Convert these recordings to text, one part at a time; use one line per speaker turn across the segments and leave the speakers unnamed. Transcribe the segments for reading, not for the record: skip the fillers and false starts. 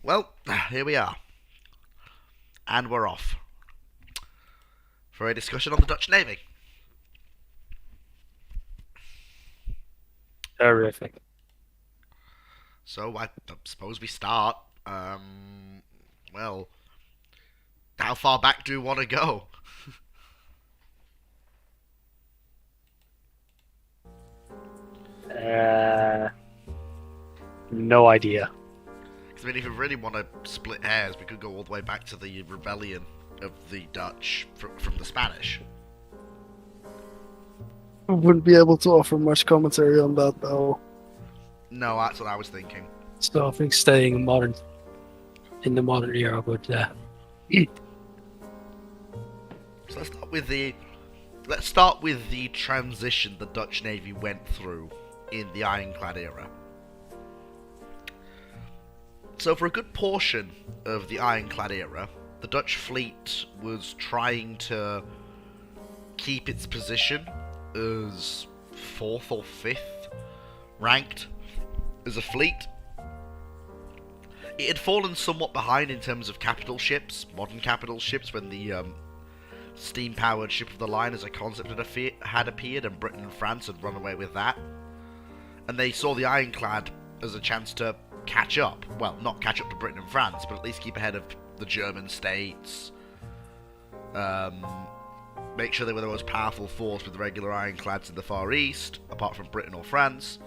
Well, here we are. And we're off for a discussion on the Dutch Navy.
Terrific.
So I suppose we start. Well, how far back do you want to go?
Uh, no idea.
Because I mean, if we really want to split hairs, we could go all the way back to the rebellion of the Dutch from the Spanish.
Wouldn't be able to offer much commentary on that though.
No, that's what I was thinking.
So I think staying modern in the modern era would.
So let's start with the transition the Dutch Navy went through in the Ironclad era. So for a good portion of the Ironclad era, the Dutch fleet was trying to keep its position as fourth or fifth ranked as a fleet. It had fallen somewhat behind in terms of capital ships, modern capital ships, when the steam-powered ship of the line as a concept had appeared, and Britain and France had run away with that. And they saw the Ironclad as a chance to catch up. Well, not catch up to Britain and France, but at least keep ahead of the German states. Make sure they were the most powerful force with regular ironclads in the Far East, apart from Britain or France.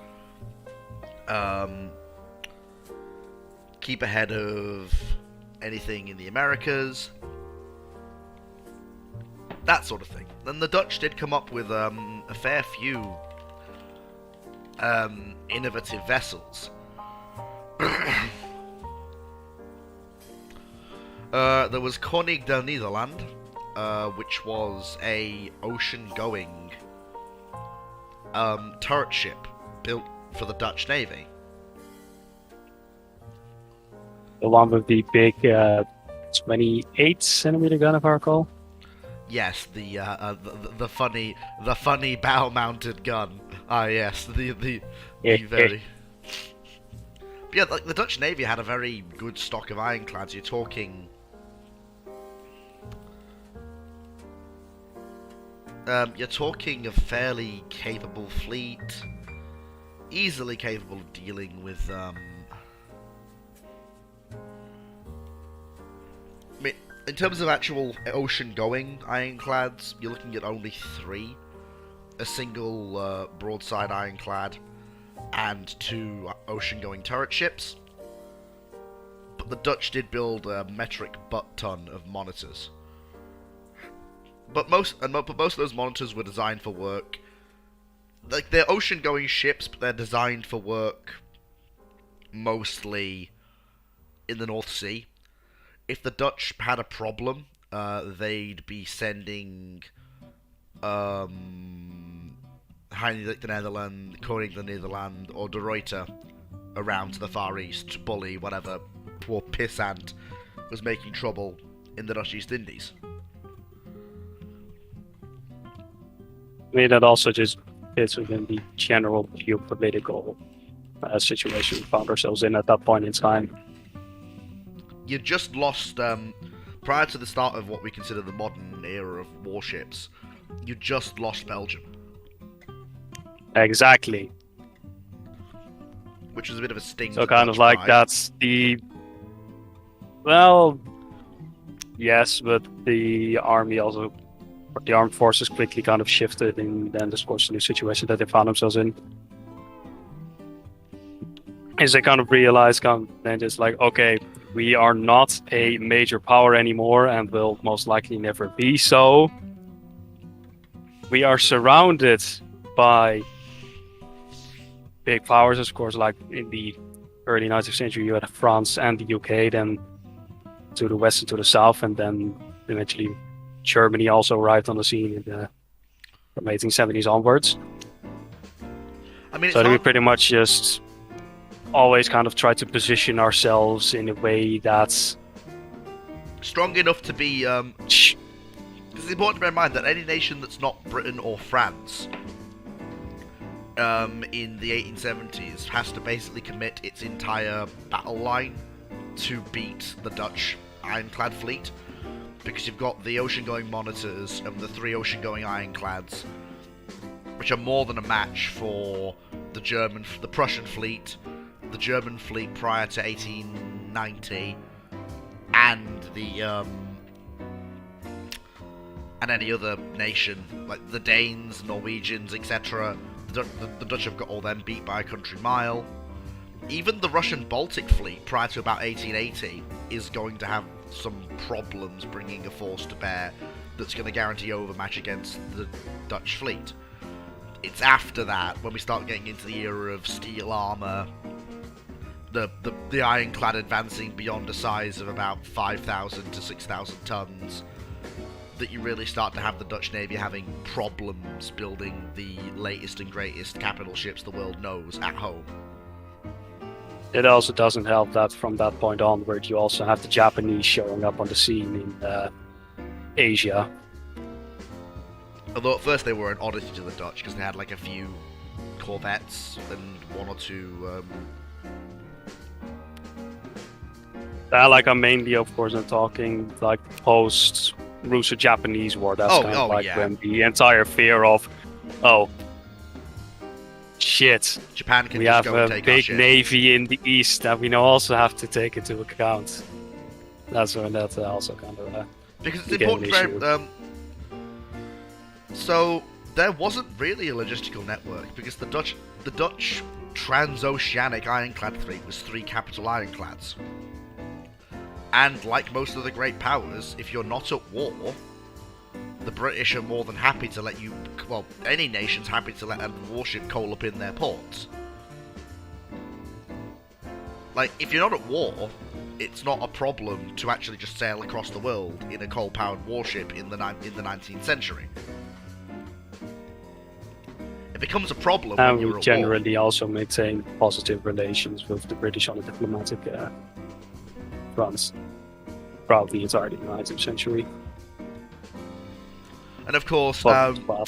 Keep ahead of anything in the Americas. That sort of thing. Then the Dutch did come up with a fair few innovative vessels. There was Koning der Nederland, which was a ocean-going turret ship built for the Dutch Navy.
The one with the big 28 centimeter gun, if I recall.
Yes, the funny bow-mounted gun. Ah, yes, the very. But yeah, like the Dutch Navy had a very good stock of ironclads. You're talking. You're talking a fairly capable fleet, easily capable of dealing with. In terms of actual ocean-going ironclads, you're looking at only 3. A single broadside ironclad and 2 ocean-going turret ships. But the Dutch did build a metric butt-ton of monitors. But most of those monitors were designed for work. Like, they're ocean-going ships, but they're designed for work mostly in the North Sea. If the Dutch had a problem, they'd be sending Heinrich the Netherland, Koning the Netherland, or De Ruyter around to the Far East to bully whatever poor pissant was making trouble in the Dutch East Indies.
I mean, that also just fits within the general geopolitical situation we found ourselves in at that point in time.
You just lost, prior to the start of what we consider the modern era of warships, you just lost Belgium.
Exactly.
Which was a bit of a sting.
So kind of like that's the... Well, yes, but the army also... The armed forces quickly kind of shifted and then this was the new situation that they found themselves in. As they kind of realized, then just like, okay, we are not a major power anymore and will most likely never be so. We are surrounded by big powers, of course, like in the early 19th century you had France and the UK, then to the west and to the south, and then eventually Germany also arrived on the scene from 1870s onwards.
I mean,
so we pretty much just always kind of try to position ourselves in a way that's
strong enough to be. It's important to bear in mind that any nation that's not Britain or France in the 1870s has to basically commit its entire battle line to beat the Dutch ironclad fleet, because you've got the ocean-going monitors and the 3 ocean-going ironclads, which are more than a match for the Prussian fleet, the German fleet prior to 1890, and and any other nation, like the Danes, Norwegians, etc. The Dutch have got all them beat by a country mile. Even the Russian Baltic fleet, prior to about 1880, is going to have some problems bringing a force to bear that's going to guarantee overmatch against the Dutch fleet. It's after that, when we start getting into the era of steel armour, the ironclad advancing beyond a size of about 5,000 to 6,000 tons, that you really start to have the Dutch Navy having problems building the latest and greatest capital ships the world knows at home.
It also doesn't help that from that point onward, you also have the Japanese showing up on the scene in Asia.
Although at first they were an oddity to the Dutch, because they had like a few corvettes and 1 or 2...
Like I'm mainly, of course, I'm talking like post Russo-Japanese War. That's
yeah.
when the entire fear of, shit,
Japan can
we
just
have
go and
a
take our
big
shit.
navy in the east that we now also have to take into account. That's when that also kind of
because it's
became
important
an issue.
so there wasn't really a logistical network, because the Dutch transoceanic ironclad fleet was 3 capital ironclads. And like most of the great powers, if you're not at war, the British are more than happy to let you... Well, any nation's happy to let a warship coal up in their ports. Like, if you're not at war, it's not a problem to actually just sail across the world in a coal-powered warship in the 19th century. It becomes a problem when
And
you're
we
at
generally also maintain positive relations with the British on a diplomatic front throughout the entirety of the 19th century.
war.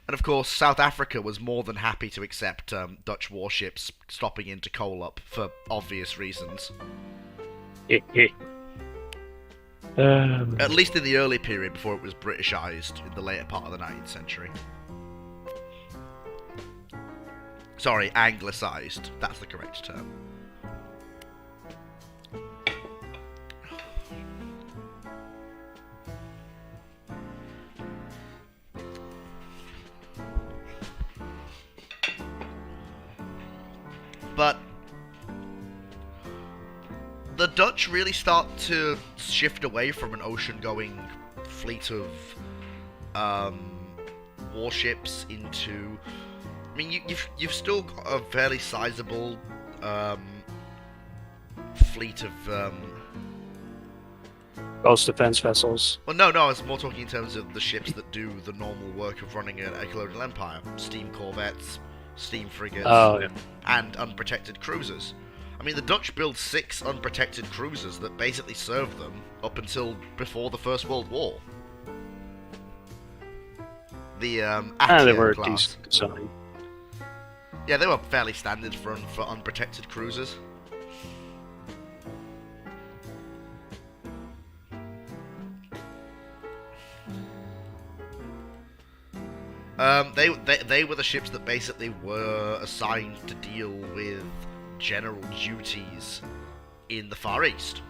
And of course, South Africa was more than happy to accept Dutch warships stopping into coal up for obvious reasons. At least in the early period before it was Britishized in the later part of the 19th century. Sorry, Anglicized. That's the correct term. But the Dutch really start to shift away from an ocean-going fleet of warships into... I mean, you've still got a fairly sizable fleet of...
Coast defense vessels.
Well, no, I was more talking in terms of the ships that do the normal work of running a colonial empire. Steam corvettes, steam frigates, and unprotected cruisers. I mean, the Dutch built 6 unprotected cruisers that basically served them up until before the First World War. The
And they
Attian
were
class.
decent design.
Yeah, they were fairly standard for unprotected cruisers. They were the ships that basically were assigned to deal with general duties in the Far East.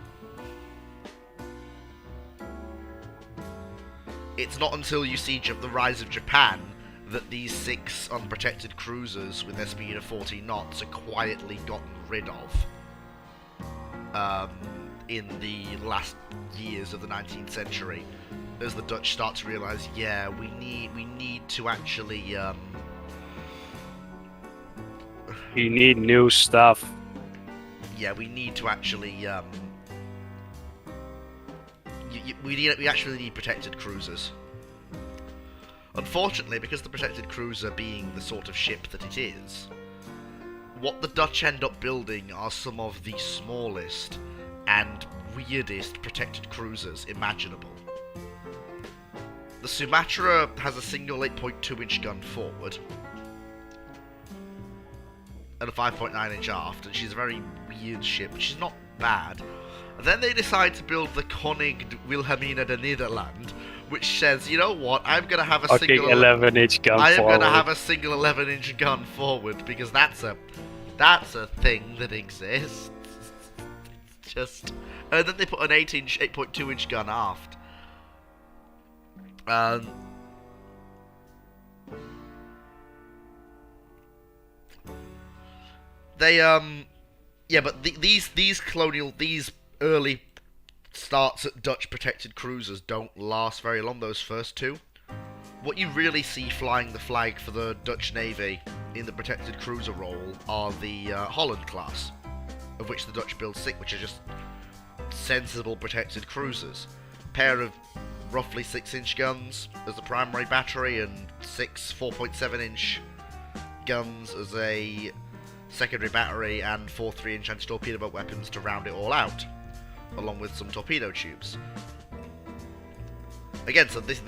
It's not until you see the rise of Japan that these 6 unprotected cruisers with their speed of 14 knots are quietly gotten rid of in the last years of the 19th century, as the Dutch start to realise, yeah, we need to actually
You need new stuff.
yeah, we need to actually we actually need protected cruisers. Unfortunately, because the protected cruiser being the sort of ship that it is, what the Dutch end up building are some of the smallest and weirdest protected cruisers imaginable. The Sumatra has a single 8.2-inch gun forward and a 5.9-inch aft, and she's a very weird ship. She's not bad, Then they decide to build the Konig Wilhelmina de Nederland, which says, you know what, I'm gonna have a
Fucking
single
11-inch gun
I am
forward.
gonna have a single 11-inch gun forward because that's a thing that exists. Just and then they put an 8.2-inch gun aft. They yeah, but these early starts at Dutch protected cruisers don't last very long. Those first two. What you really see flying the flag for the Dutch Navy in the protected cruiser role are the Holland class, of which the Dutch build 6, which are just sensible protected cruisers. Pair of roughly 6-inch guns as a primary battery and 6 4.7-inch guns as a secondary battery and 4 3-inch anti-torpedo boat weapons to round it all out, along with some torpedo tubes. Again, so this is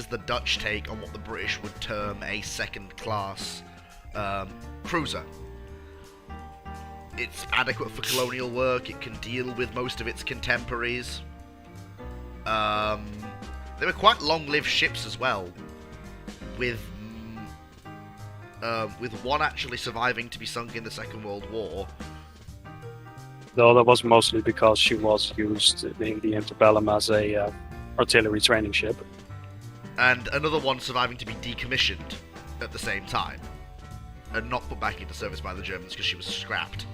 the Dutch take on what the British would term a second-class cruiser. It's adequate for colonial work. It can deal with most of its contemporaries. They were quite long-lived ships as well, with one actually surviving to be sunk in the Second World War.
Though that was mostly because she was used in the interbellum as a artillery training ship.
And another one surviving to be decommissioned at the same time, and not put back into service by the Germans because she was scrapped.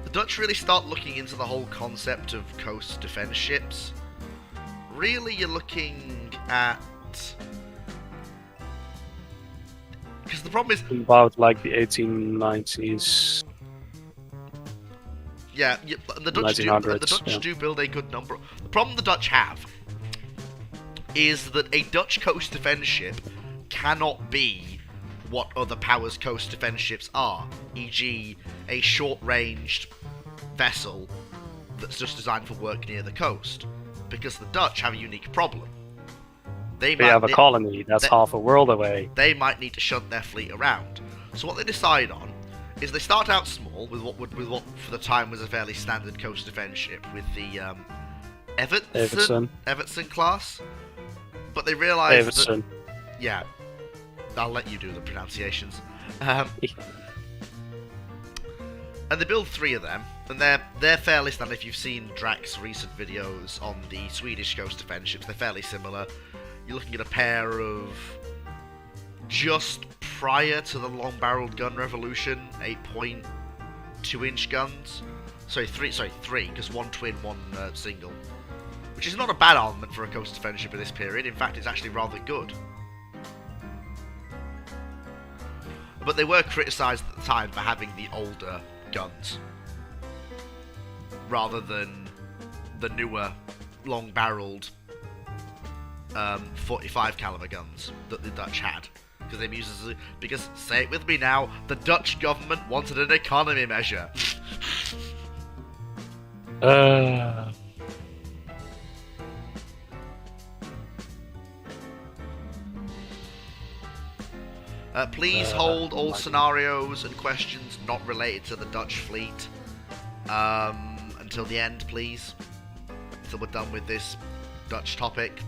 The Dutch really start looking into the whole concept of coast defense ships. Really, you're looking at... Because the problem is...
About like the 1890s.
Yeah, the Dutch,
1900s,
do build a good number. The problem the Dutch have is that a Dutch coast defense ship cannot be what other powers' coast defense ships are, e.g. a short-ranged vessel that's just designed for work near the coast. Because the Dutch have a unique problem.
They have a colony that's half a world away.
They might need to shunt their fleet around. So what they decide on is they start out small with what for the time was a fairly standard coast defense ship with the Evertsen class. But they realise that... Yeah. I'll let you do the pronunciations. And they build 3 of them, and they're fairly standard. If you've seen Drax's recent videos on the Swedish coast defense ships, they're fairly similar. You're looking at a pair of just prior to the long-barreled gun revolution, 8.2-inch guns. Sorry, 3, because 1 twin, 1 single. Which is not a bad armament for a coast defense ship in this period. In fact, it's actually rather good. But they were criticised at the time for having the older guns rather than the newer long-barreled 45 caliber guns that the Dutch had, because they used because, say it with me now, the Dutch government wanted an economy measure. Please hold all scenarios and questions not related to the Dutch fleet until the end, please. So we're done with this Dutch topic.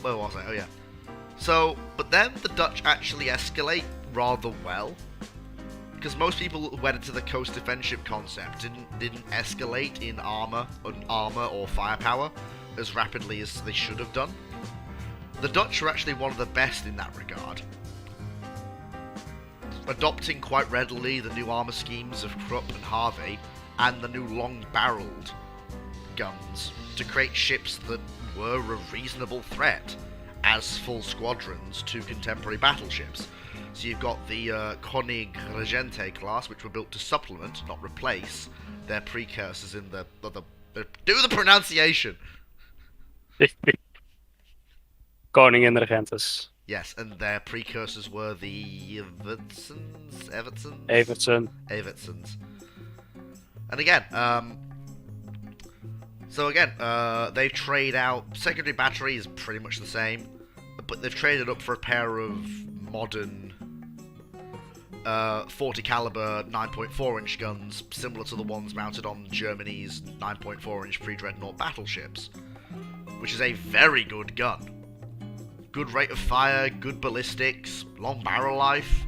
Where was I? Oh yeah. So, but then the Dutch actually escalate rather well. Because most people who went into the coast defense ship concept didn't escalate in armor or firepower as rapidly as they should have done. The Dutch are actually one of the best in that regard, adopting quite readily the new armor schemes of Krupp and Harvey and the new long-barreled guns to create ships that were a reasonable threat as full squadrons to contemporary battleships. So you've got the Konig Regente class, which were built to supplement, not replace, their precursors in the do the pronunciation!
Koningin Regentes.
Yes, and their precursors were the Evertsons?
Evertson.
Evertsons. And again, they trade out. Secondary battery is pretty much the same, but they've traded up for a pair of modern 40 caliber 9.4 inch guns, similar to the ones mounted on Germany's 9.4 inch pre-dreadnought battleships, which is a very good gun. Good rate of fire, good ballistics, long barrel life,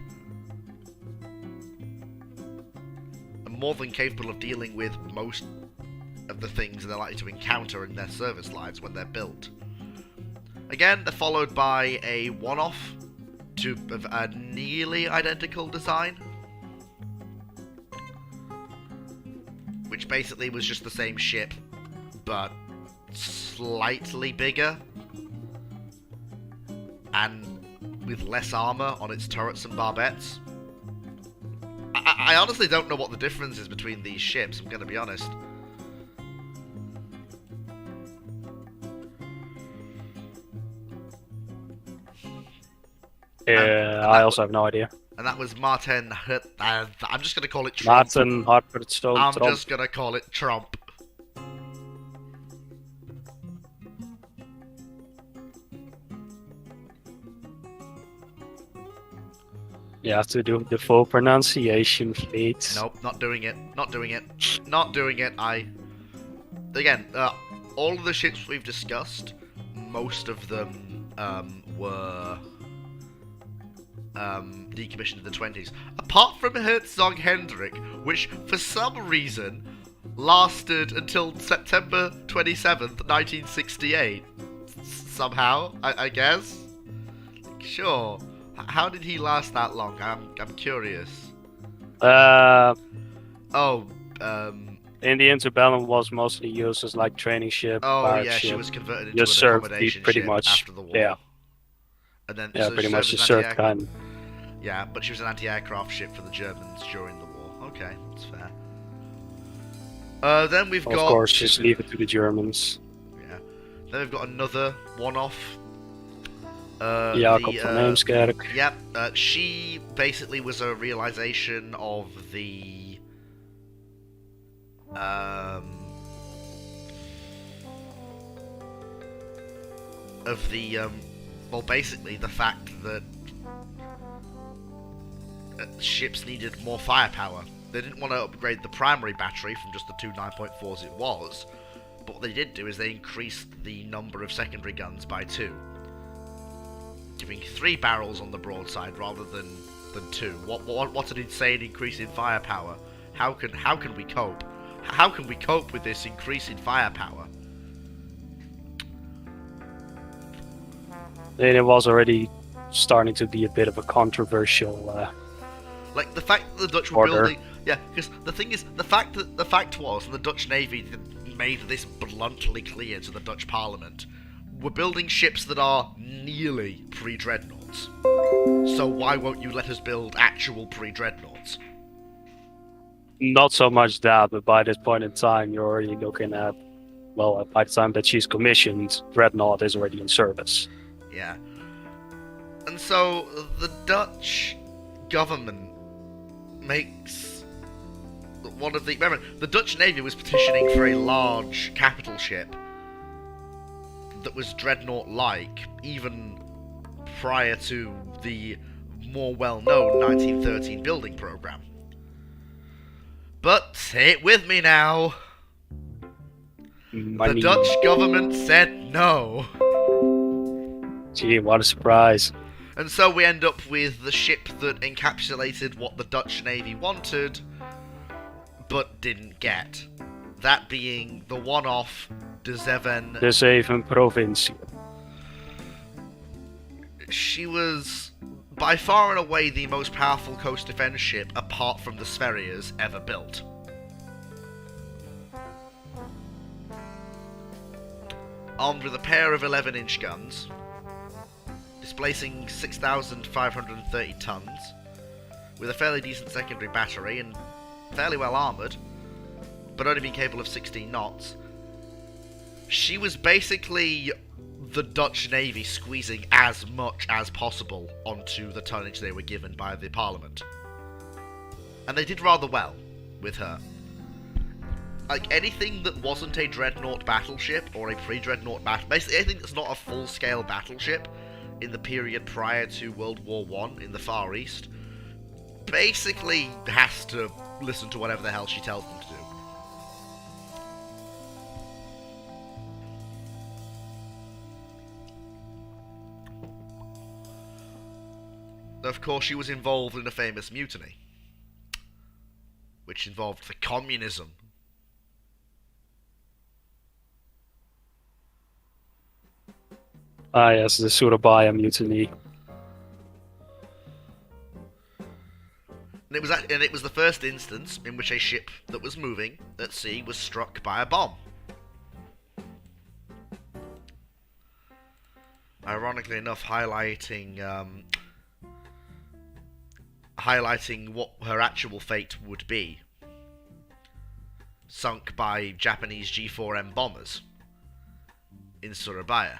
and more than capable of dealing with most of the things they're likely to encounter in their service lives when they're built. Again, they're followed by a one-off of a nearly identical design, which basically was just the same ship, but slightly bigger, and with less armor on its turrets and barbettes. I honestly don't know what the difference is between these ships, I'm gonna be honest.
Yeah, I also have no idea.
And that was Martin I'm just gonna call it Trump.
Martin Hartfordstone.
I'm just gonna call it Trump.
You have to do the full pronunciation, please.
Nope, not doing it. Not doing it. Not doing it. Again, all of the ships we've discussed, most of them were decommissioned in the 20s. Apart from Herzog Hendrik, which for some reason lasted until September 27th, 1968. Somehow, I guess. Sure. How did he last that long? I'm curious.
In
In
the Interbellum was mostly used as like training ship.
Oh yeah,
ship.
she was converted into
Just
an
served
accommodation
pretty
ship
much.
after the war.
Yeah.
And then
Yeah,
so
pretty
she
much
served
just
as
served
anti-air-
kind.
Yeah, but she was an anti-aircraft ship for the Germans during the war. Okay, that's fair. Then we've got.
Of course, just leave it to the Germans.
Yeah. Then we've got another one-off.
Jacob van Heemskerk.
Yep. She basically was a realization of the. Well, basically the fact that ships needed more firepower. They didn't want to upgrade the primary battery from just the two 9.4s it was, but what they did do is they increased the number of secondary guns by 2, giving 3 barrels on the broadside rather than 2. What an insane increase in firepower! How can we cope? How can we cope with this increase in firepower?
And it was already starting to be a bit of a controversial.
Like the fact that the Dutch were
Order.
building, yeah. Because the thing is, the fact was, and the Dutch Navy made this bluntly clear to the Dutch Parliament, we're building ships that are nearly pre-dreadnoughts. So why won't you let us build actual pre-dreadnoughts?
Not so much that, but by this point in time, you're already looking at. Well, by the time that she's commissioned, Dreadnought is already in service.
Yeah. And so the Dutch government makes one of the... Remember, the Dutch Navy was petitioning for a large capital ship that was Dreadnought-like, even prior to the more well-known 1913 building program. But, say it with me now,
Money.
the Dutch government said no.
Gee, what a surprise.
And so we end up with the ship that encapsulated what the Dutch Navy wanted, but didn't get. That being the one-off De Zeven.
De Zeven Provincie.
She was by far and away the most powerful coast defense ship, apart from the Sverriers, ever built. Armed with a pair of 11-inch guns, displacing 6,530 tons, with a fairly decent secondary battery and fairly well armoured, but only being capable of 16 knots. She was basically the Dutch Navy squeezing as much as possible onto the tonnage they were given by the Parliament. And they did rather well with her. Like, anything that wasn't a dreadnought battleship, or a pre-dreadnought battle... Basically, anything that's not a full-scale battleship in the period prior to World War I in the Far East, basically has to listen to whatever the hell she tells them to do. Of course, she was involved in a famous mutiny, which involved the communism.
Ah, yes, the Surabaya mutiny.
And it was the first instance in which a ship that was moving at sea was struck by a bomb. Ironically enough, highlighting what her actual fate would be. Sunk by Japanese G4M bombers in Surabaya.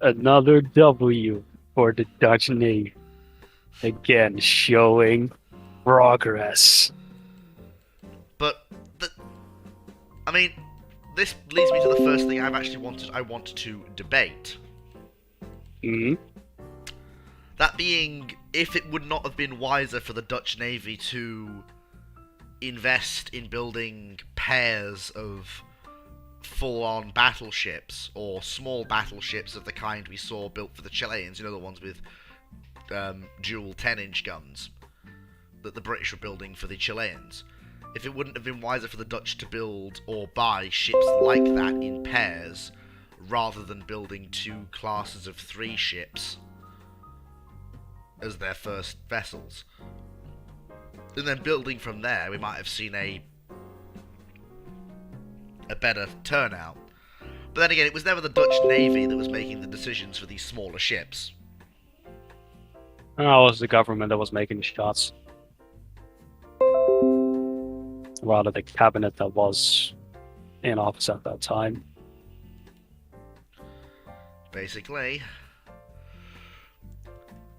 Another W for the Dutch Navy. Again, showing progress.
But, I mean, this leads me to the first thing I want to debate.
Hmm.
That being, if it would not have been wiser for the Dutch Navy to invest in building pairs of full-on battleships, or small battleships of the kind we saw built for the Chileans, you know, the ones with dual 10-inch guns that the British were building for the Chileans. If it wouldn't have been wiser for the Dutch to build or buy ships like that in pairs, rather than building 2 classes of 3 ships as their first vessels. And then building from there, we might have seen a better turnout. But then again, it was never the Dutch Navy that was making the decisions for these smaller ships.
It was the government that was making the shots. Rather, the cabinet that was in office at that time.
Basically.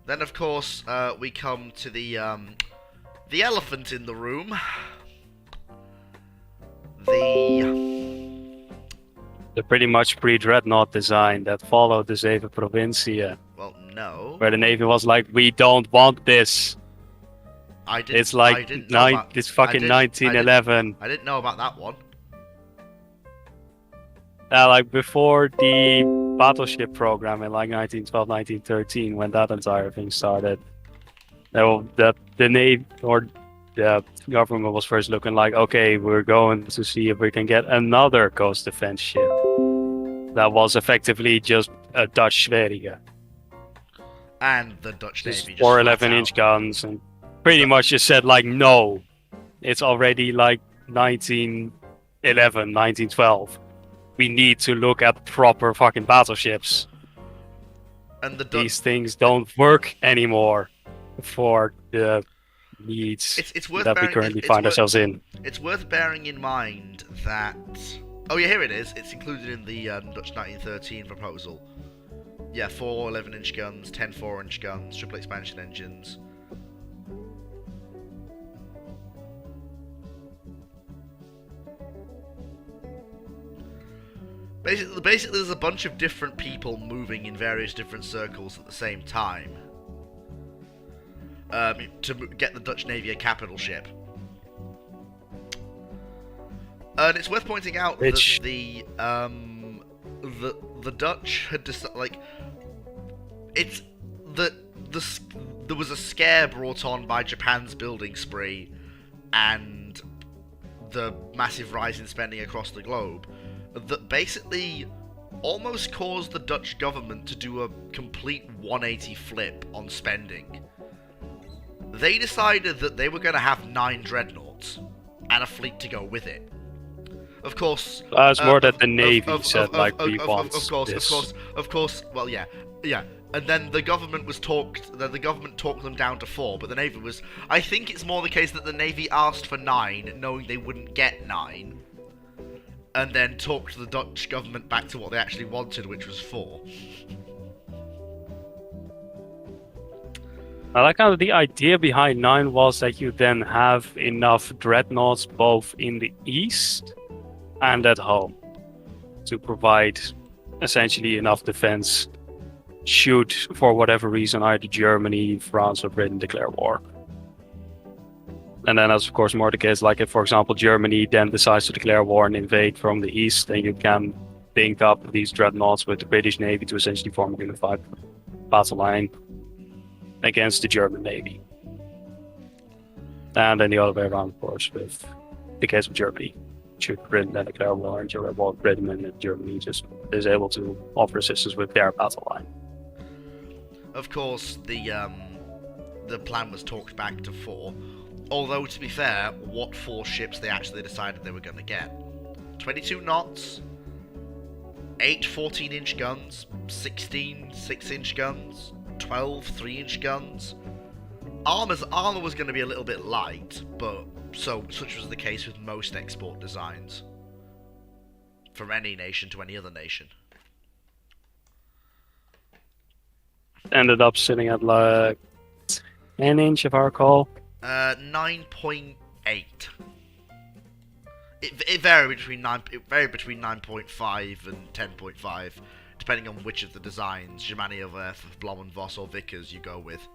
Then, of course, we come to the elephant in the room.
The pretty much pre-dreadnought design that followed the Zeven Provincia.
Well, no.
Where the Navy was like, we don't want this. It's like it's fucking 1911.
I didn't know about that one.
Like before the battleship program in like 1912, 1913, when that entire thing started, the Navy or the government was first looking like, okay, we're going to see if we can get another coast defense ship that was effectively just a Dutch Sverige.
And the Dutch Navy just
4 11-inch guns, and pretty much just said like, no, it's already like 1911, 1912. We need to look at proper fucking battleships.
And
these things don't work anymore for the needs that we currently find ourselves in.
It's worth bearing in mind that... Oh yeah, here it is. It's included in the Dutch 1913 proposal. Yeah, 4 11-inch guns, 10 4-inch guns, triple expansion engines. Basically, there's a bunch of different people moving in various different circles at the same time to get the Dutch Navy a capital ship. And it's worth pointing out that the Dutch had decided, like, there was a scare brought on by Japan's building spree and the massive rise in spending across the globe that basically almost caused the Dutch government to do a complete 180 flip on spending. They decided that they were going to have 9 dreadnoughts and a fleet to go with it. Of course,
it's more that the Navy said, like, we want
Of course. Well, yeah. And then the government talked them down to 4, but the Navy was... I think it's more the case that the Navy asked for 9, knowing they wouldn't get 9, and then talked the Dutch government back to what they actually wanted, which was 4.
I like how the idea behind 9 was that you then have enough dreadnoughts both in the east and at home to provide essentially enough defense should, for whatever reason, either Germany, France, or Britain declare war. And then that's of course more the case, like if, for example, Germany then decides to declare war and invade from the east, then you can link up these dreadnoughts with the British Navy to essentially form a unified battle line against the German Navy. And then the other way around, of course, with the case of Germany. Should Britain then declare war, and Britain and Germany just is able to offer assistance with their battle line.
Of course, the plan was talked back to 4. Although, to be fair, what 4 ships they actually decided they were going to get? 22 knots, 8 14-inch guns, 16 6-inch guns, 12 3-inch guns. Armor was going to be a little bit light, but such was the case with most export designs. From any nation to any other nation.
Ended up sitting at like 10-inch, if I recall.
9.8. It varied between 9.5 and 10.5, depending on which of the designs, Germania, Blom and Voss, or Vickers you go with.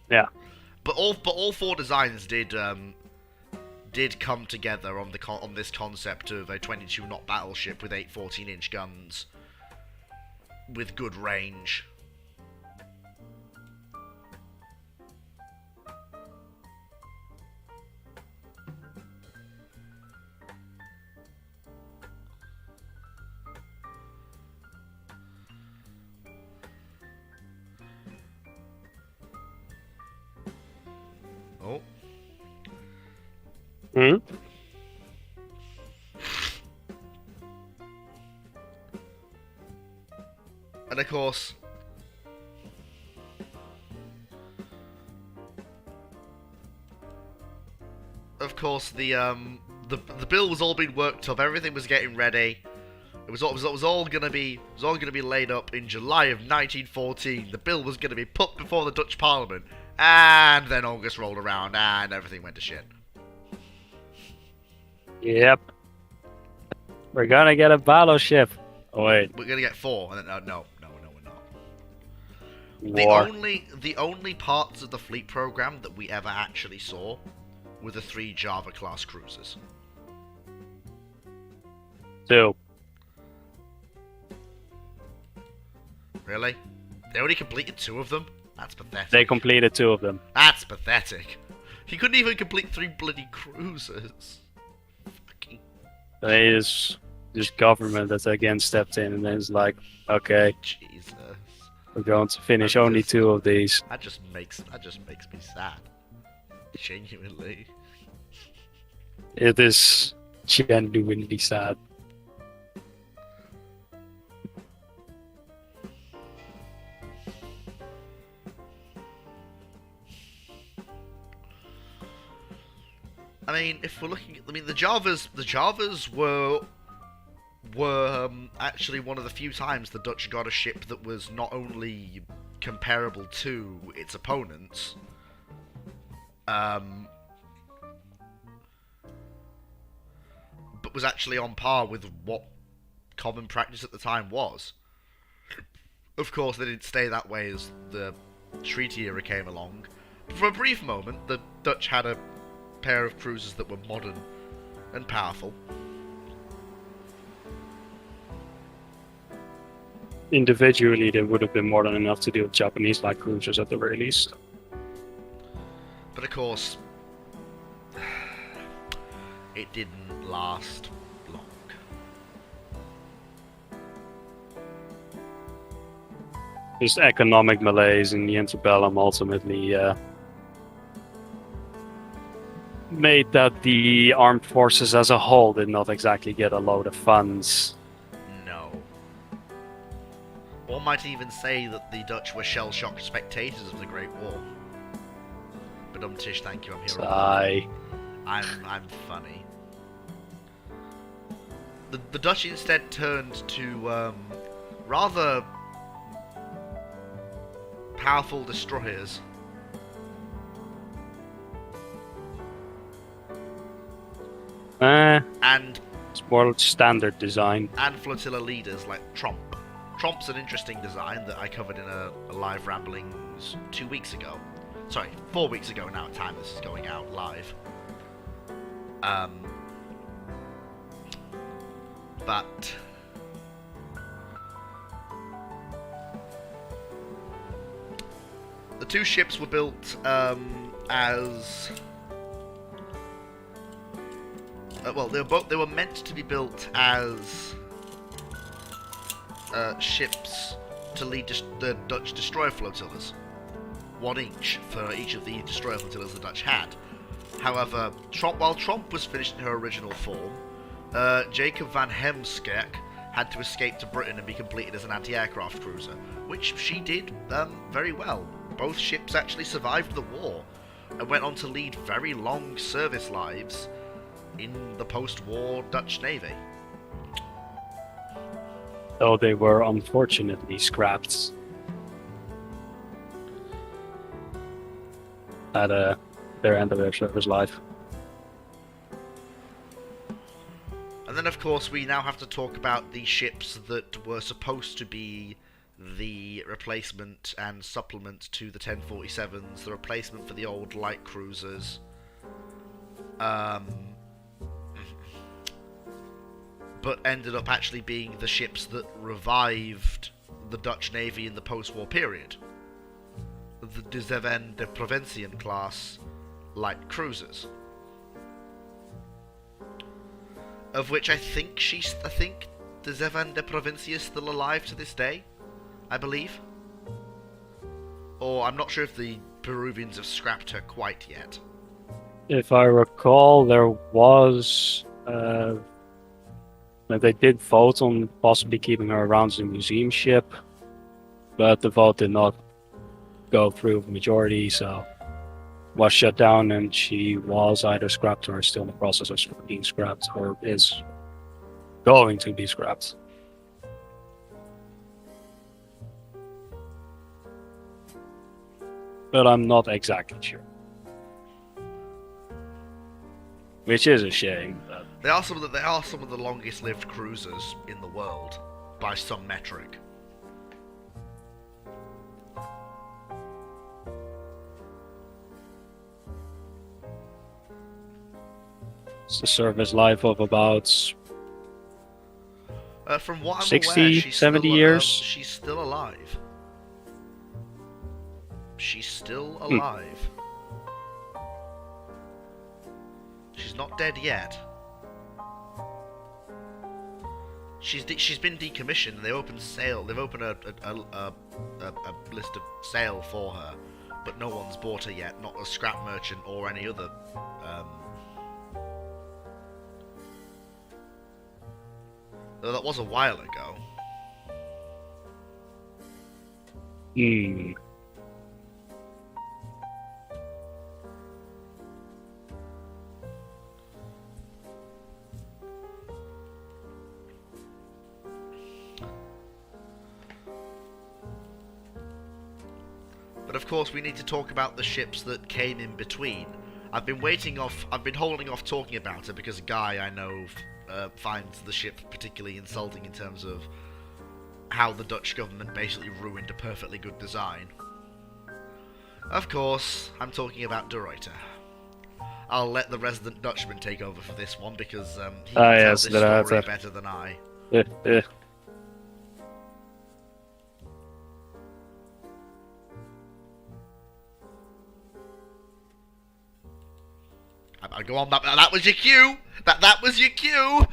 Yeah.
But all 4 designs did come together on this concept of a 22 knot battleship with 8 14-inch guns with good range. Oh.
Hmm?
And of course, the bill was all being worked up. Everything was getting ready. It was all gonna be laid up in July of 1914. The bill was gonna be put before the Dutch Parliament, and then August rolled around and everything went to shit.
Yep. We're gonna get a battleship. Oh wait.
We're gonna get 4, and then no, we're not.
War.
The only parts of the fleet program that we ever actually saw were the 3 Java class cruisers.
2.
Really? They only completed 2 of them? That's pathetic.
They completed 2 of them.
That's pathetic. He couldn't even complete 3 bloody cruisers. Fucking...
They just government that again stepped in and then it's like, okay,
Jesus.
we're going to finish only 2 of these.
That just makes me sad. Genuinely.
It is genuinely sad.
I mean, if we're looking at, the Javas were actually one of the few times the Dutch got a ship that was not only comparable to its opponents, but was actually on par with what common practice at the time was. Of course, they didn't stay that way as the treaty era came along. But for a brief moment, the Dutch had a pair of cruisers that were modern and powerful.
Individually, they would have been more than enough to deal with Japanese-like cruisers at the very least.
But of course, it didn't last long.
Just economic malaise in the antebellum ultimately made that the armed forces as a whole did not exactly get a load of funds.
No. One might even say that the Dutch were shell-shocked spectators of the Great War. But Tish, thank you, I'm here.
Sigh.
I'm funny. The Dutch instead turned to rather powerful destroyers. And
It's more standard design.
and flotilla leaders like Tromp. Tromp's an interesting design that I covered in a live ramblings 2 weeks ago. Sorry, 4 weeks ago now at time this is going out live. But the two ships were built as well. They were meant to be built as ships to lead the Dutch destroyer flotillas, 1 each for each of the destroyer flotillas the Dutch had. However, while Tromp was finished in her original form, Jacob van Heemskerk had to escape to Britain and be completed as an anti-aircraft cruiser, which she did very well. Both ships actually survived the war and went on to lead very long service lives in the post-war Dutch Navy.
Though they were unfortunately scrapped at their end of their service life.
And then, of course, we now have to talk about the ships that were supposed to be the replacement and supplement to the 1047s, the replacement for the old light cruisers. But ended up actually being the ships that revived the Dutch Navy in the post-war period. The De Zeven de Provinciën class light cruisers. Of which I think De Zeven de Provincië is still alive to this day, I believe. Or I'm not sure if the Peruvians have scrapped her quite yet.
If I recall, there was they did vote on possibly keeping her around as a museum ship, but the vote did not go through with majority, so was shut down, and she was either scrapped or is still in the process of being scrapped, or is going to be scrapped. But I'm not exactly sure. Which is a shame. But
They are some of the longest-lived cruisers in the world by some metric.
it's a service life of about
From what I'm
60,
aware, she's
70
still,
years.
She's still alive. She's still alive. She's not dead yet. She's been decommissioned. And they opened sale. They've opened a list of sale for her, but no one's bought her yet. Not a scrap merchant or any other. Though that was a while ago. But of course, we need to talk about the ships that came in between. I've been holding off talking about it because a guy I know finds the ship particularly insulting in terms of how the Dutch government basically ruined a perfectly good design. Of course, I'm talking about De Ruyter. I'll let the resident Dutchman take over for this one because he can tell this story better than I. I'll go on. That was your cue. That was your cue.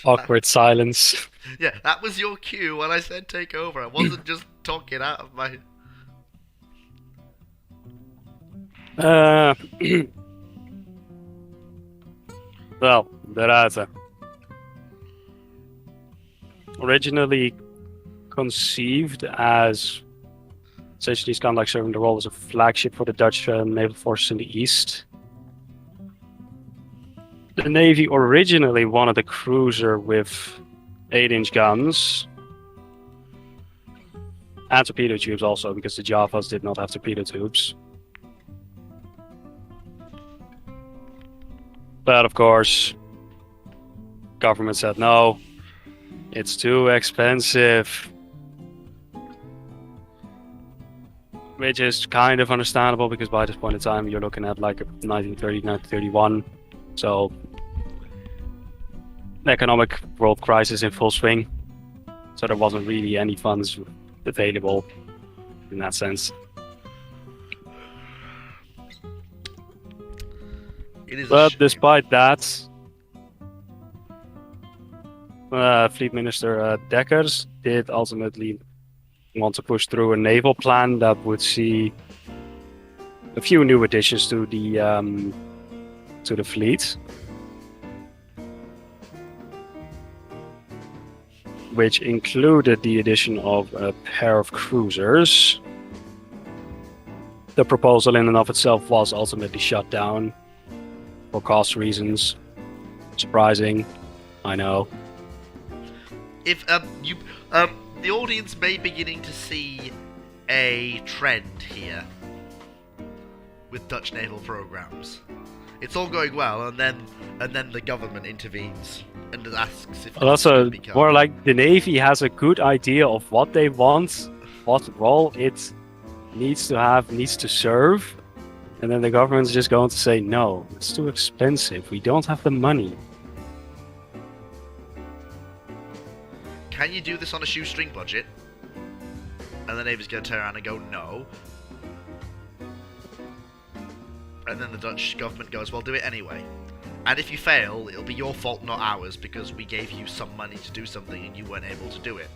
Awkward silence.
Yeah, that was your cue when I said take over. I wasn't just talking out of my...
Well, De Ruyter. originally conceived as essentially it's kind of like serving the role as a flagship for the Dutch naval forces in the east. The Navy originally wanted a cruiser with 8-inch guns and torpedo tubes also, because the Javas did not have torpedo tubes. But of course, government said no, it's too expensive. Which is kind of understandable, because by this point in time you're looking at like 1930, 1931. So, the economic world crisis in full swing. So there wasn't really any funds available in that sense.
It is.
But despite that, Fleet Minister Dekkers did ultimately want to push through a naval plan that would see a few new additions to the fleet, which included the addition of a pair of cruisers. The proposal in and of itself was ultimately shut down for cost reasons. Surprising, I know.
If the audience may be beginning to see a trend here with Dutch naval programs. It's all going well, and then the government intervenes and asks if.
Also, more like the Navy has a good idea of what they want, what role it needs to serve, and then the government's just going to say no, it's too expensive. We don't have the money.
Can you do this on a shoestring budget? And the Navy's going to turn around and go, no. And then the Dutch government goes, well, do it anyway. And if you fail, it'll be your fault, not ours, because we gave you some money to do something and you weren't able to do it.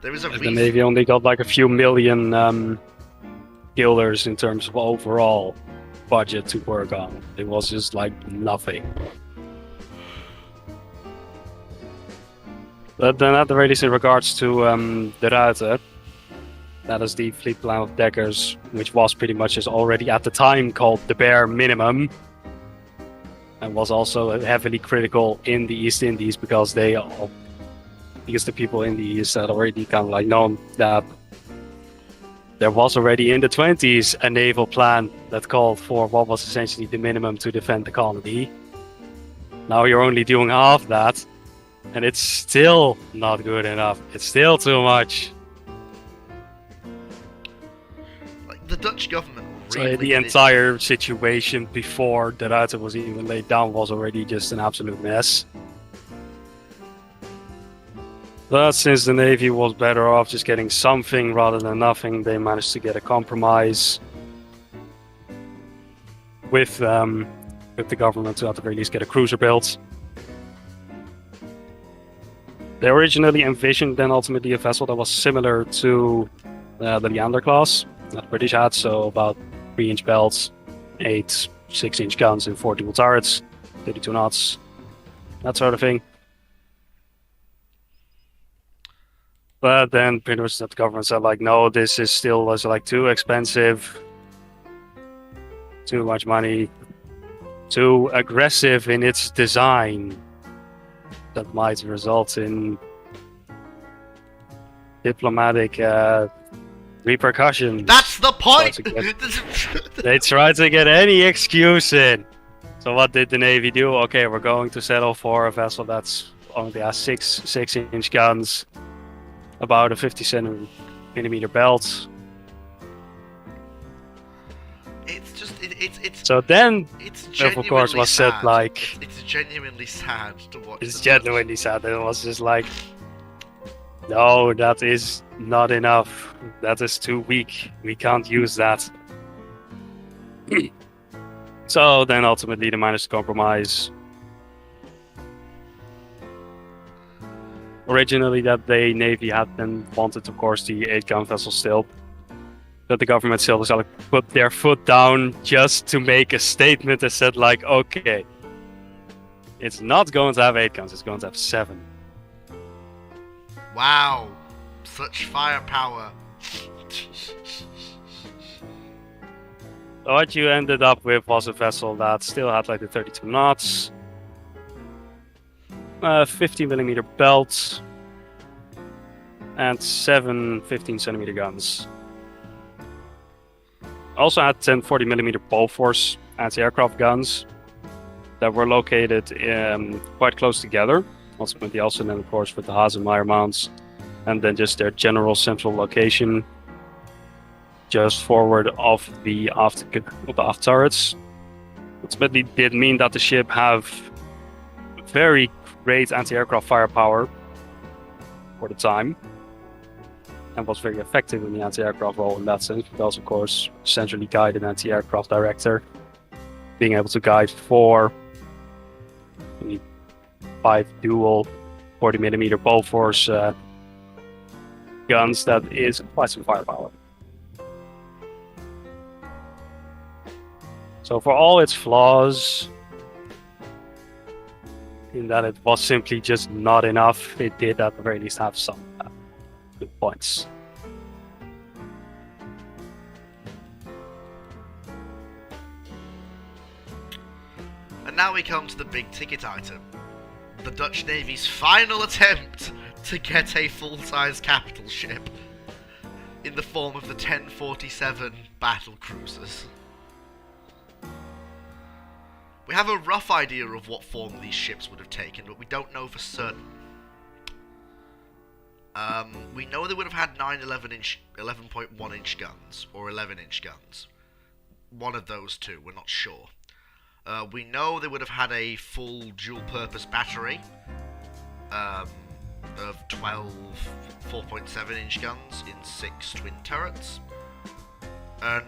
There is a reason.
The Navy only got like a few million guilders in terms of overall budget to work on. It was just like nothing. But then at the very least in regards to the Ruiter, that is the fleet plan of Dekkers, which was pretty much just already at the time called the bare minimum, and was also heavily critical in the East Indies because the people in the East had already kind of like known that there was already in the 20s a naval plan that called for what was essentially the minimum to defend the colony. Now you're only doing half that, and it's still not good enough. It's still too much.
Like, the Dutch government
really... So the entire situation before the Ruiter was even laid down was already just an absolute mess. But since the Navy was better off just getting something rather than nothing, they managed to get a compromise with the government to at the very least get a cruiser built. They originally envisioned then ultimately a vessel that was similar to the Leander class that the British had, so about 3-inch belts, 8 6-inch guns and 4 dual turrets, 32 knots, that sort of thing. But then pretty much the government said like, no, this is still like too expensive, too much money, too aggressive in its design. That might result in diplomatic repercussions.
That's the point!
They tried to get any excuse in. So what did the Navy do? Okay, we're going to settle for a vessel that's only has 6-inch guns, about a 50-centimeter belt.
It's
so then,
it's
of course, was said like...
It's genuinely sad to watch.
It's genuinely sad. It was just like, no, that is not enough. That is too weak. We can't use that. So then ultimately they managed to compromise. Originally that the Navy had then wanted, of course, the 8-gun vessel still. that the government still like, put their foot down just to make a statement that said like, okay, it's not going to have 8 guns, it's going to have 7.
Wow, such firepower.
So what you ended up with was a vessel that still had like the 32 knots, 50mm belts, and 7 15cm guns. Also had 10 40mm Bofors anti-aircraft guns that were located quite close together. Ultimately, also then of course with the Haselmeier mounts, and then just their general central location just forward of the aft turrets. Ultimately, did mean that the ship have very great anti-aircraft firepower for the time, and was very effective in the anti-aircraft role in that sense, because of course centrally guided anti-aircraft director, being able to guide 4 5 dual 40mm Bofors guns, that is quite some firepower. So for all its flaws, in that it was simply just not enough, it did at the very least have some good points.
And now we come to the big ticket item. The Dutch Navy's final attempt to get a full-size capital ship in the form of the 1047 battle cruisers. We have a rough idea of what form these ships would have taken, but we don't know for certain. We know they would have had 11.1 inch guns, or 11 inch guns. One of those two, we're not sure. We know they would have had a full dual-purpose battery of 12 4.7 inch guns in 6 twin turrets, and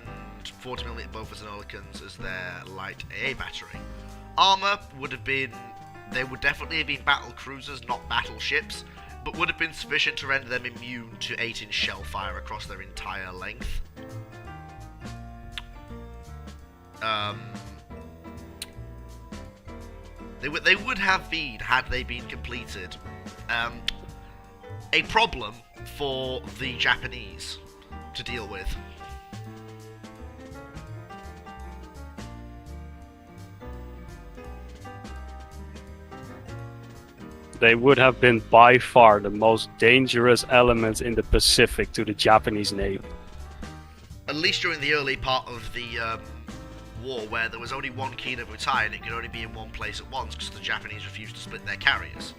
40mm Bofors and Oerlikons as their light AA battery. Armour would have been, they would definitely have been battle cruisers, not battleships, but would have been sufficient to render them immune to 8-inch shell fire across their entire length. They would have been, had they been completed, a problem for the Japanese to deal with.
They would have been by far the most dangerous elements in the Pacific to the Japanese Navy.
At least during the early part of the war, where there was only one Kina Butai and it could only be in one place at once because the Japanese refused to split their carriers.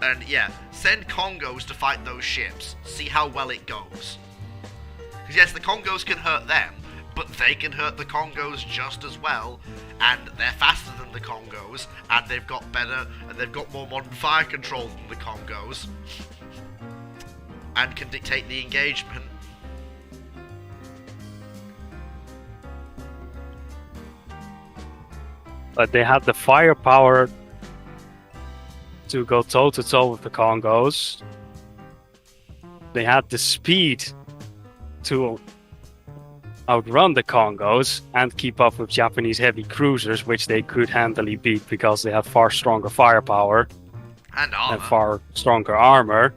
And yeah, send Congos to fight those ships, see how well it goes. Because yes, the Congos can hurt them, but they can hurt the Congos just as well, and they're faster than the Congos, and they've got better, and they've got more modern fire control than the Congos, and can dictate the engagement.
But they had the firepower to go toe-to-toe with the Congos. They had the speed to outrun the Congos and keep up with Japanese heavy cruisers, which they could handily beat because they had far stronger firepower
And armor.
and far stronger armor.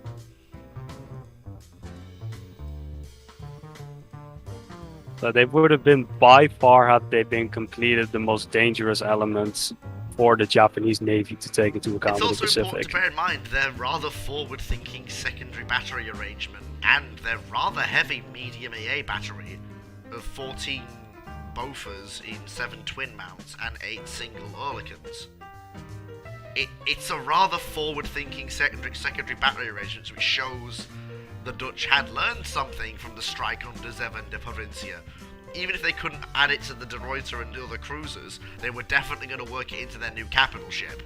So they would have been by far, had they been completed, the most dangerous elements for the Japanese Navy to take into account
It's
in the
also important
Pacific.
to bear in mind their rather forward-thinking secondary battery arrangement and their rather heavy medium AA battery of 14 Bofors in 7 twin mounts and 8 single Oerlikons. It's a rather forward-thinking secondary battery arrangement, which shows the Dutch had learned something from the strike under Zeven de Provincia. Even if they couldn't add it to the De Ruyter and the other cruisers, they were definitely going to work it into their new capital ship.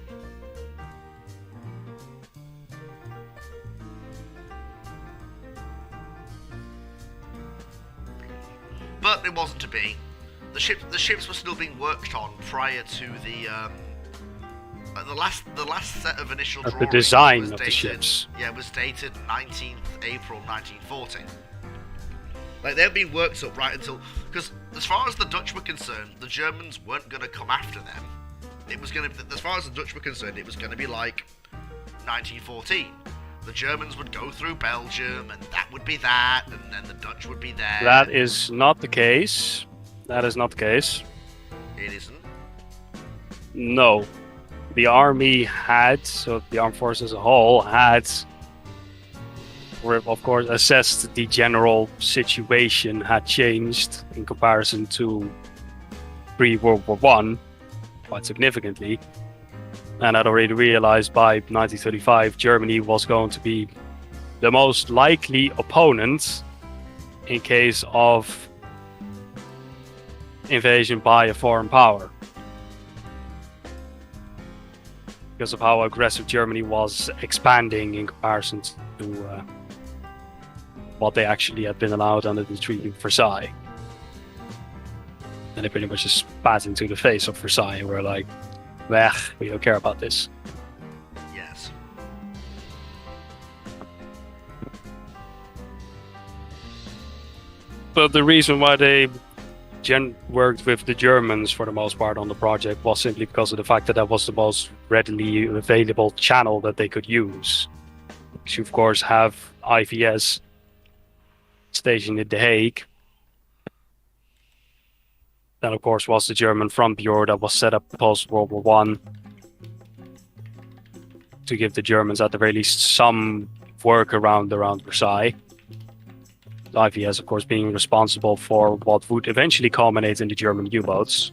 But it wasn't to be. The ships were still being worked on prior to the last set of initial drawings.
The design
was
of the
dated,
ships.
Yeah, it was dated 19th April 1940. Like, they've been worked up right until... Because as far as the Dutch were concerned, the Germans weren't going to come after them. It was going to... As far as the Dutch were concerned, it was going to be like 1914. The Germans would go through Belgium, and that would be that, and then the Dutch would be there.
That is not the case. That is not the case.
It isn't.
No. The army had, so the armed forces as a whole, had, of course, assessed the general situation had changed in comparison to pre-World War I quite significantly. And had already realized by 1935 Germany was going to be the most likely opponent in case of invasion by a foreign power. Because of how aggressive Germany was expanding in comparison to what they actually had been allowed under the Treaty of Versailles. And they pretty much just spat into the face of Versailles and were like, "Well, we don't care about this."
Yes.
But the reason why they worked with the Germans for the most part on the project was simply because of the fact that that was the most readily available channel that they could use. Because you, of course, have IVS stationed in The Hague. That, of course, was the German front bureau that was set up post-World War I to give the Germans, at the very least, some work around Versailles. The IVS, of course, being responsible for what would eventually culminate in the German U-boats.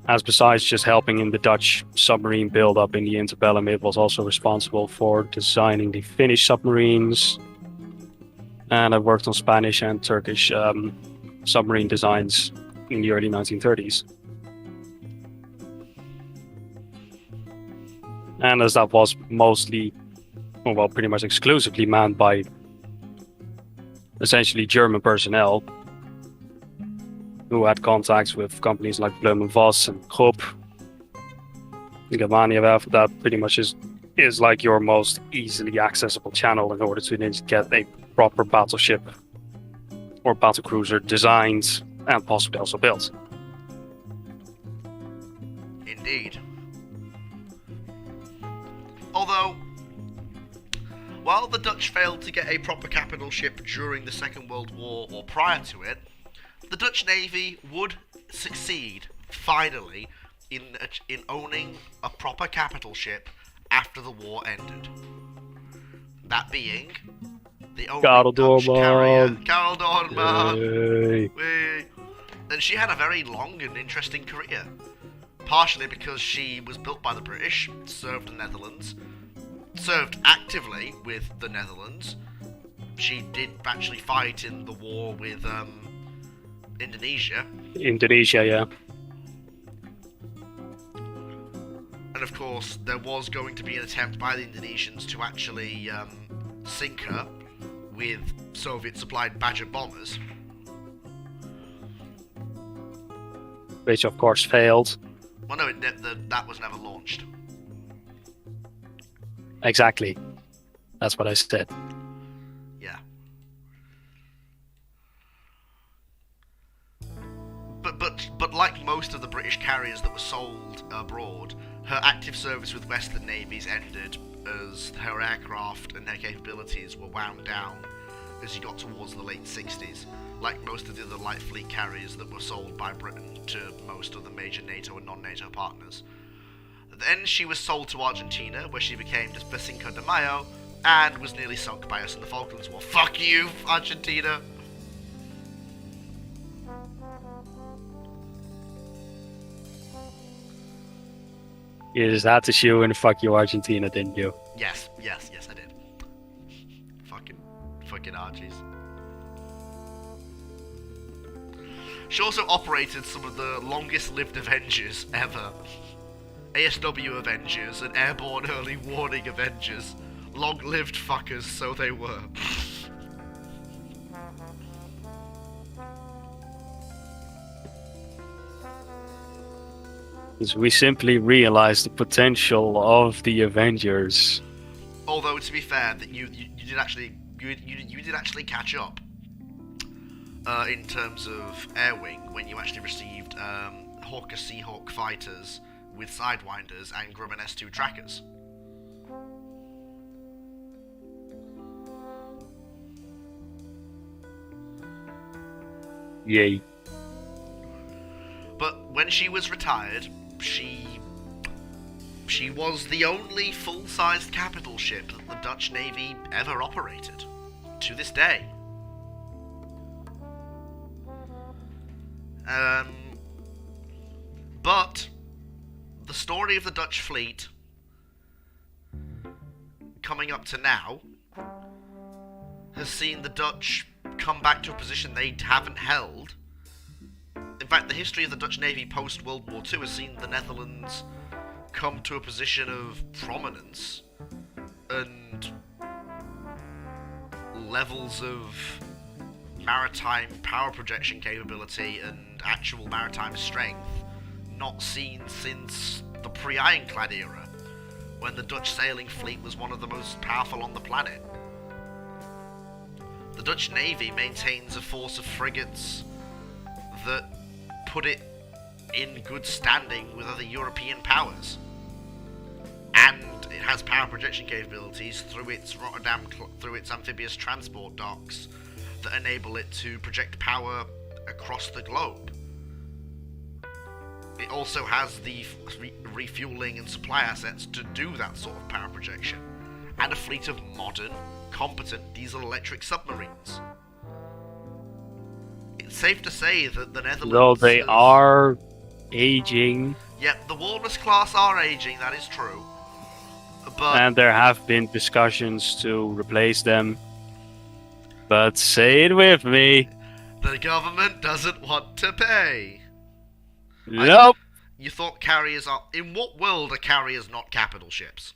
As besides just helping in the Dutch submarine build-up in the interbellum, it was also responsible for designing the Finnish submarines. And I worked on Spanish and Turkish submarine designs in the early 1930s. And as that was mostly, well, pretty much exclusively manned by essentially German personnel who had contacts with companies like Blohm + Voss and Krupp, Germaniawerf, that pretty much is like your most easily accessible channel in order to get a proper battleship or battlecruiser designed and possibly also built.
Indeed. Although, while the Dutch failed to get a proper capital ship during the Second World War or prior to it, the Dutch Navy would succeed, finally, in owning a proper capital ship after the war ended. That being the only Dutch carrier, Karel Doornman. And she had a very long and interesting career. Partially because she was built by the British, served the Netherlands, served actively with the Netherlands. She did actually fight in the war with Indonesia.
Indonesia, yeah.
And of course, there was going to be an attempt by the Indonesians to actually sink her with Soviet-supplied Badger bombers.
Which, of course, failed.
Well, no, that was never launched.
Exactly. That's what I said.
Yeah. But like most of the British carriers that were sold abroad, her active service with Western navies ended as her aircraft and her capabilities were wound down as you got towards the late 60s, like most of the other light fleet carriers that were sold by Britain to most of the major NATO and non-NATO partners. Then she was sold to Argentina, where she became the Cinco de Mayo, and was nearly sunk by us in the Falklands War. Fuck you, Argentina!
You just had to shoe and fuck you, Argentina, didn't you?
Yes, I did. Fucking Argies. She also operated some of the longest-lived Avengers ever. ASW Avengers and Airborne Early Warning Avengers. Long-lived fuckers, so they were.
We simply realized the potential of the Avengers.
Although to be fair, that you did actually you did actually catch up in terms of Air Wing when you actually received Hawker Seahawk fighters with Sidewinders and Grumman S2 trackers.
Yay.
But when she was retired, she was the only full-sized capital ship that the Dutch Navy ever operated, to this day. But the story of the Dutch fleet coming up to now has seen the Dutch come back to a position they haven't held. In fact, the history of the Dutch Navy post-World War II has seen the Netherlands come to a position of prominence and levels of maritime power projection capability and actual maritime strength not seen since the pre-ironclad era, when the Dutch sailing fleet was one of the most powerful on the planet. The Dutch Navy maintains a force of frigates that put it in good standing with other European powers. And it has power projection capabilities through its through its amphibious transport docks that enable it to project power across the globe. It also has the refueling and supply assets to do that sort of power projection, and a fleet of modern, competent diesel-electric submarines. It's safe to say that the Netherlands...
Though they are aging.
Yep, the Walrus class are aging, that is true. But...
And there have been discussions to replace them. But say it with me.
The government doesn't want to pay.
Nope.
You thought carriers are... In what world are carriers not capital ships?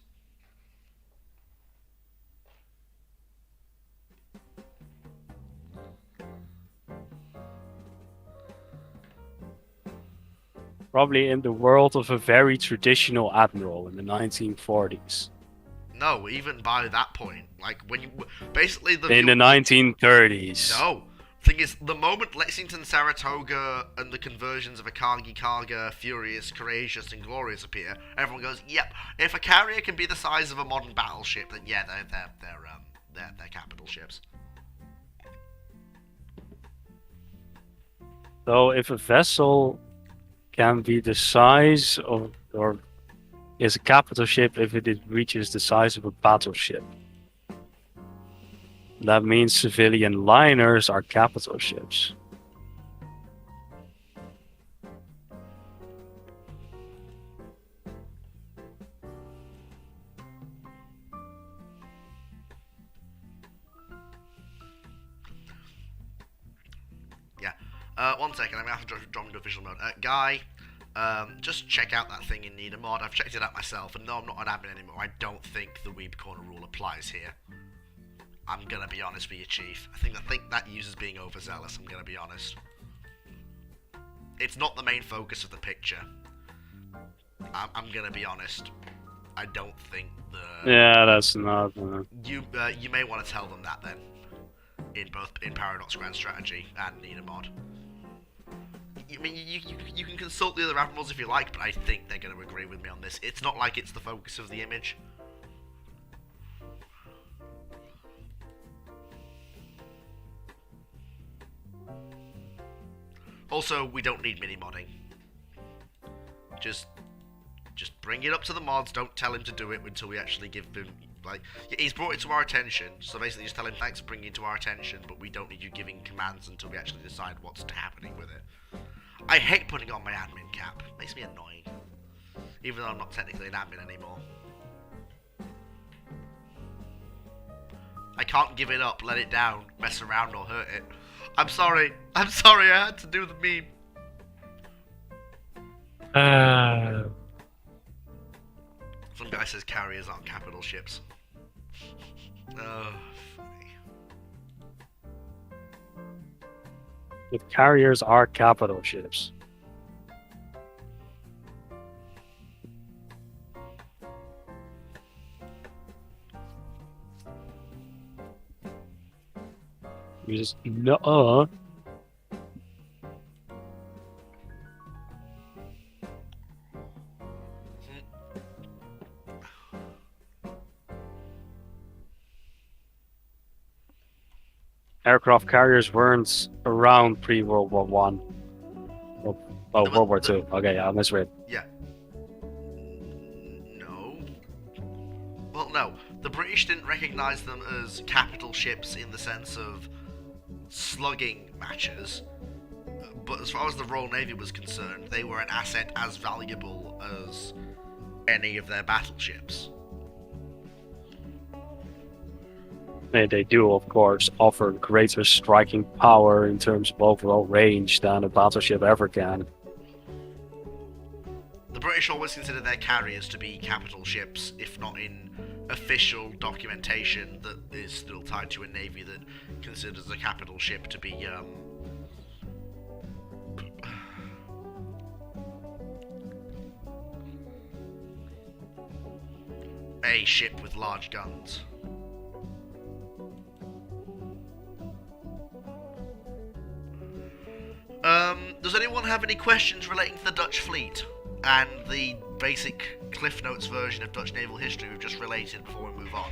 Probably in the world of a very traditional admiral in the 1940s.
No, even by that point. Like, when you... Basically,
In the 1930s.
No. Thing is, the moment Lexington, Saratoga, and the conversions of Akagi, Karga, Furious, Courageous, and Glorious appear, everyone goes, "Yep, if a carrier can be the size of a modern battleship, then yeah, they're capital ships."
So if a vessel can be the size of, or is a capital ship if it reaches the size of a battleship, that means civilian liners are capital ships.
Yeah. 1 second, I'm going to have to drop into official mode. Guy, just check out that thing in Need a Mod. I've checked it out myself, and no, I'm not an admin anymore. I don't think the Weeb Corner rule applies here. I'm gonna be honest with you, Chief. I think that user's being overzealous, I'm gonna be honest. It's not the main focus of the picture. I'm gonna be honest. I don't think the...
Yeah, that's not...
You may want to tell them that then. In Paradox Grand Strategy and Need a Mod. I mean, you can consult the other admirals if you like, but I think they're gonna agree with me on this. It's not like it's the focus of the image. Also, we don't need mini-modding. Just bring it up to the mods, don't tell him to do it until we actually give him, like... Yeah, he's brought it to our attention, so basically just tell him thanks for bringing it to our attention, but we don't need you giving commands until we actually decide what's happening with it. I hate putting on my admin cap. It makes me annoying. Even though I'm not technically an admin anymore. I can't give it up, let it down, mess around or hurt it. I'm sorry, I had to do the meme. Some guy says carriers aren't capital ships. Oh, funny.
The carriers are capital ships. Uses no. Aircraft carriers weren't around pre-World War One. Oh, World War Two. Okay, yeah, I misread.
Yeah. No. Well, no. The British didn't recognise them as capital ships in the sense of slugging matches. But as far as the Royal Navy was concerned, they were an asset as valuable as any of their battleships.
They do, of course, offer greater striking power in terms of overall range than a battleship ever can.
The British always considered their carriers to be capital ships, if not in official documentation that is still tied to a navy that considers a capital ship to be a ship with large guns. Does anyone have any questions relating to the Dutch fleet and the basic Cliff Notes version of Dutch naval history we've just related before we move on?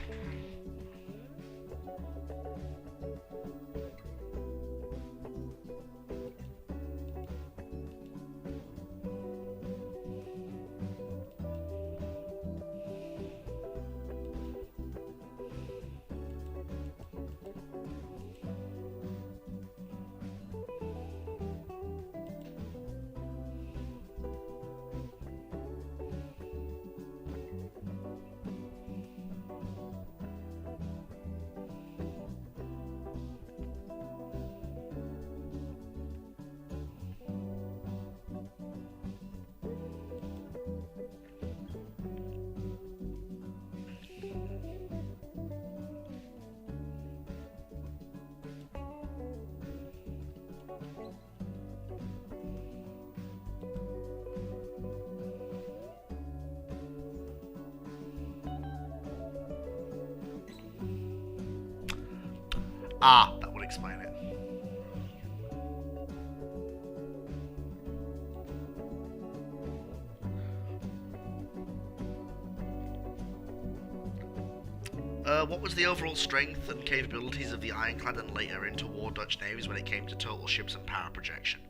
Ah, that would explain it. What was the overall strength and capabilities of the ironclad and later interwar Dutch navies when it came to total ships and power projection?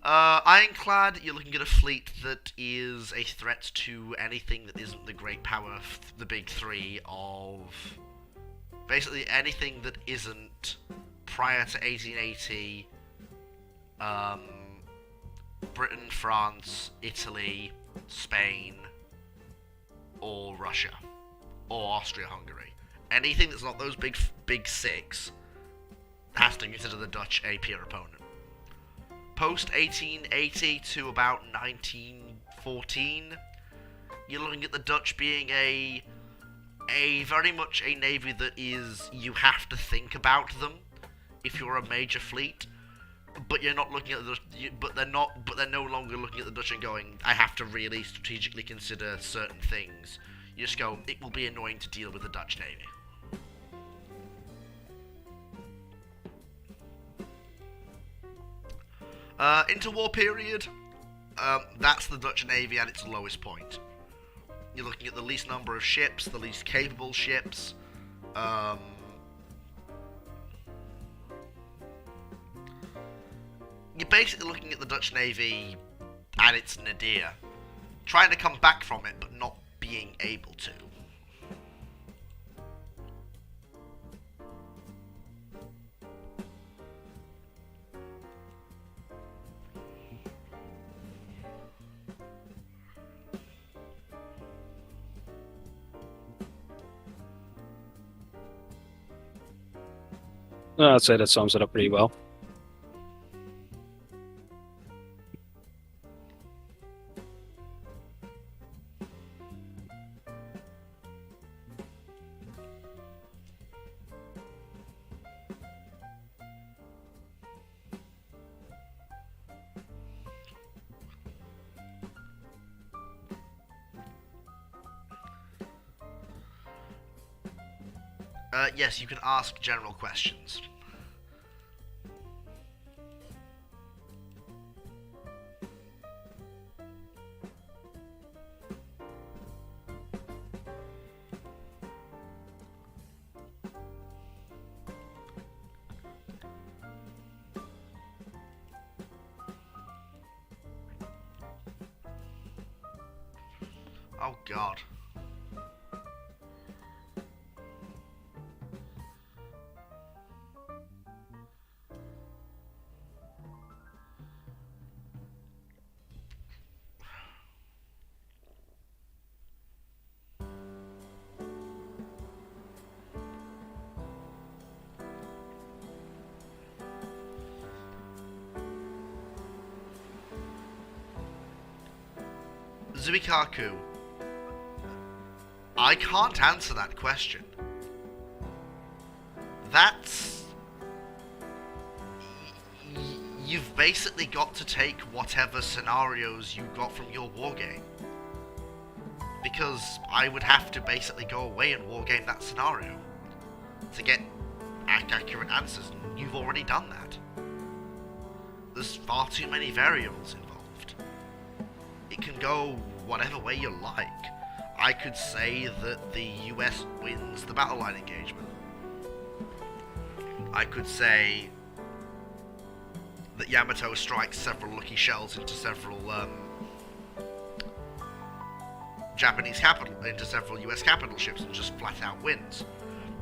Ironclad, you're looking at a fleet that is a threat to anything that isn't the great power, the big three of... Basically anything that isn't, prior to 1880, Britain, France, Italy, Spain, or Russia, or Austria-Hungary. Anything that's not those big six has to consider the Dutch a peer opponent. Post 1880 to about 1914, you're looking at the Dutch being a very much a navy that is, you have to think about them if you're a major fleet, but you're not looking at but they're no longer looking at the Dutch and going, I have to really strategically consider certain things. You just go, it will be annoying to deal with the Dutch navy. Interwar period, that's the Dutch navy at its lowest point. You're looking at the least number of ships, the least capable ships. You're basically looking at the Dutch Navy at its nadir. Trying to come back from it, but not being able to.
I'd say that sums it up pretty well.
Yes, you can ask general questions. Oh god. Zuikaku, I can't answer that question. That's... You've basically got to take whatever scenarios you got from your wargame. Because I would have to basically go away and wargame that scenario to get accurate answers, and you've already done that. There's far too many variables involved. It can go whatever way you like. I could say that the US wins the battle line engagement. I could say that Yamato strikes several lucky shells into several several US capital ships and just flat out wins.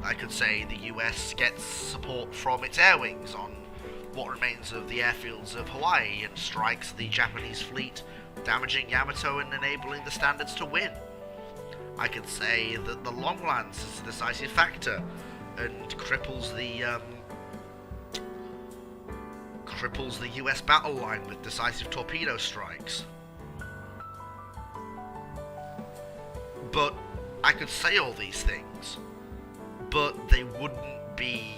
I could say the US gets support from its air wings on what remains of the airfields of Hawaii and strikes the Japanese fleet, damaging Yamato and enabling the Standards to win. I could say that the Longlands is a decisive factor and cripples the US battle line with decisive torpedo strikes. But I could say all these things, but they wouldn't be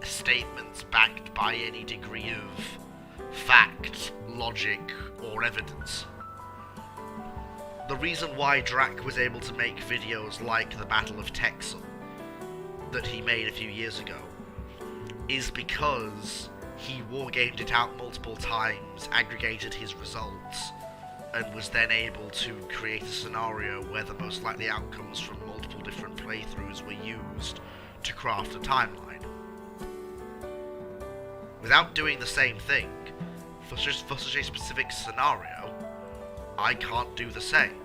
statements backed by any degree of fact, logic, or evidence. The reason why Drac was able to make videos like the Battle of Texel that he made a few years ago is because he wargamed it out multiple times, aggregated his results, and was then able to create a scenario where the most likely outcomes from multiple different playthroughs were used to craft a timeline. Without doing the same thing, for such a specific scenario, I can't do the same.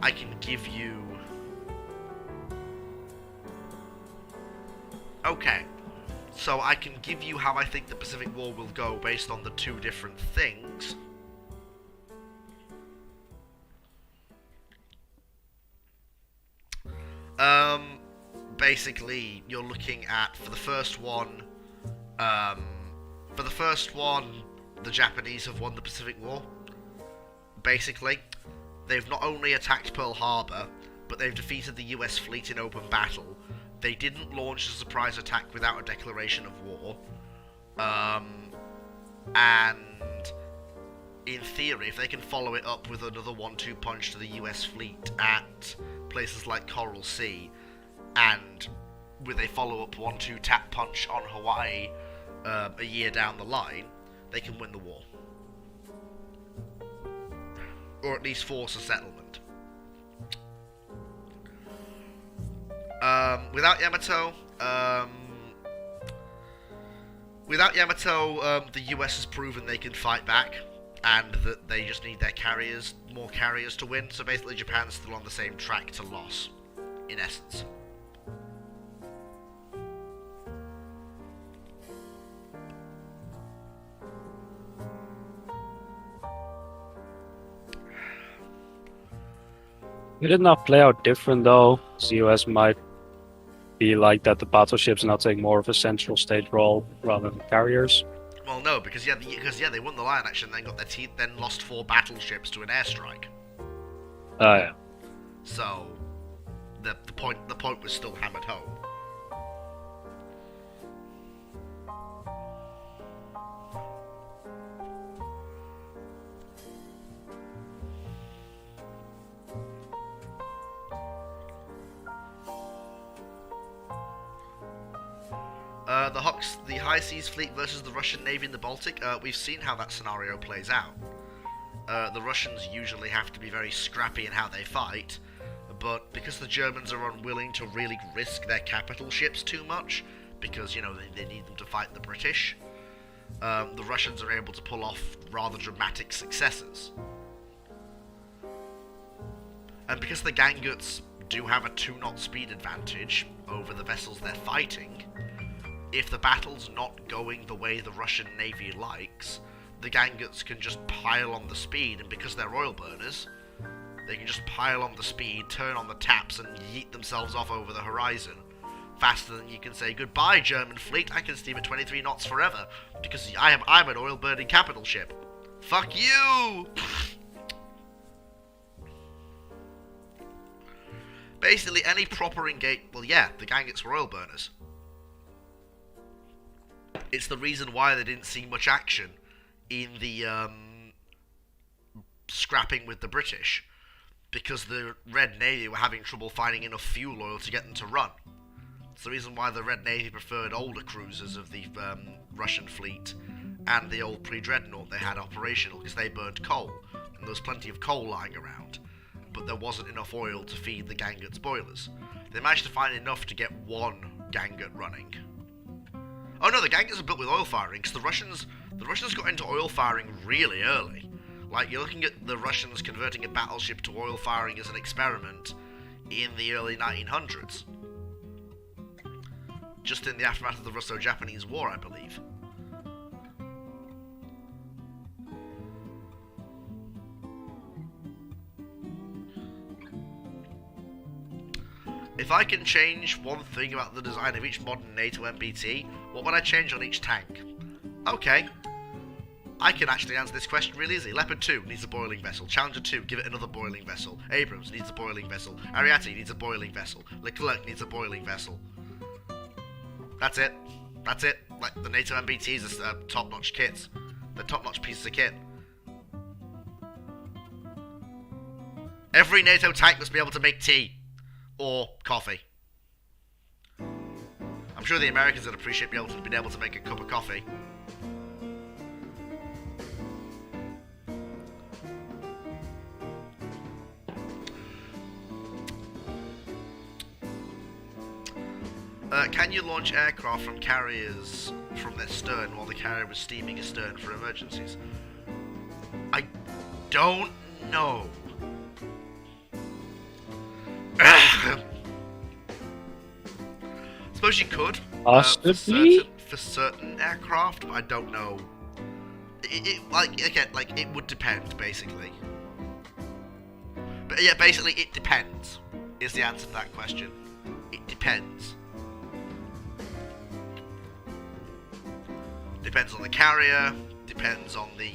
I can give you... Okay, so I can give you how I think the Pacific War will go based on the two different things. Basically, you're looking at, for the first one, the Japanese have won the Pacific War. Basically, they've not only attacked Pearl Harbor, but they've defeated the US fleet in open battle. They didn't launch a surprise attack without a declaration of war. And in theory, if they can follow it up with another 1-2 punch to the US fleet at places like Coral Sea, and with a follow-up 1-2 tap punch on Hawaii a year down the line, they can win the war. Or at least force a settlement. Without Yamato, the US has proven they can fight back, and that they just need their more carriers to win. So basically, Japan's still on the same track to loss, in essence.
It did not play out different though. The US might be like that the battleships now take more of a central state role rather than carriers.
Well, no, because they won the line action, then got their then lost 4 battleships to an airstrike.
Oh yeah.
So the point was still hammered home. The High Seas Fleet versus the Russian Navy in the Baltic, we've seen how that scenario plays out. The Russians usually have to be very scrappy in how they fight, but because the Germans are unwilling to really risk their capital ships too much, because, you know, they need them to fight the British, the Russians are able to pull off rather dramatic successes. And because the Ganguts do have a 2-knot speed advantage over the vessels they're fighting, if the battle's not going the way the Russian Navy likes, the Ganguts can just pile on the speed, and because they're oil burners, they can just pile on the speed, turn on the taps, and yeet themselves off over the horizon. Faster than you can say, goodbye, German fleet, I can steam at 23 knots forever, because I'm an oil-burning capital ship. Fuck you! Basically, any proper engage... Well, yeah, the Ganguts were oil burners. It's the reason why they didn't see much action in the scrapping with the British, because the Red Navy were having trouble finding enough fuel oil to get them to run. It's the reason why the Red Navy preferred older cruisers of the Russian fleet and the old pre-dreadnought they had operational, because they burned coal, and there was plenty of coal lying around, but there wasn't enough oil to feed the Ganguts boilers. They managed to find enough to get one Gangut running. Oh no, the Ganguts are built with oil firing, because the Russians got into oil firing really early. Like, you're looking at the Russians converting a battleship to oil firing as an experiment in the early 1900s. Just in the aftermath of the Russo-Japanese War, I believe. If I can change one thing about the design of each modern NATO MBT, what would I change on each tank? Okay. I can actually answer this question really easy. Leopard 2 needs a boiling vessel. Challenger 2, give it another boiling vessel. Abrams needs a boiling vessel. Ariete needs a boiling vessel. Leclerc needs a boiling vessel. That's it. That's it. Like, the NATO MBTs are top-notch kits. They're top-notch pieces of kit. Every NATO tank must be able to make tea. Or coffee. I'm sure the Americans would appreciate being able to make a cup of coffee. Can you launch aircraft from carriers from their stern while the carrier was steaming astern for emergencies? I don't know. Suppose you could.
Possibly?
For certain aircraft, but I don't know. It would depend, basically. But yeah, basically, it depends, is the answer to that question. It depends. Depends on the carrier, depends on the,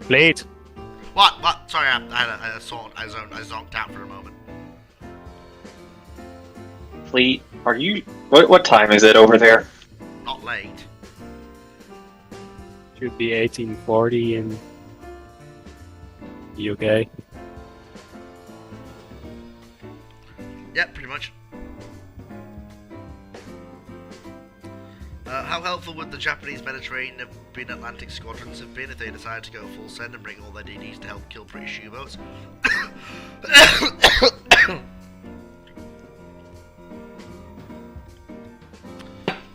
Blade.
What? Sorry, I zonked out for a moment.
Fleet, are you... What time is it over there?
Not late.
Should be 1840 in the UK.
Yeah, pretty much. How helpful would the Japanese Mediterranean Atlantic squadrons have been if they decided to go full send and bring all their DDs to help kill British U-boats?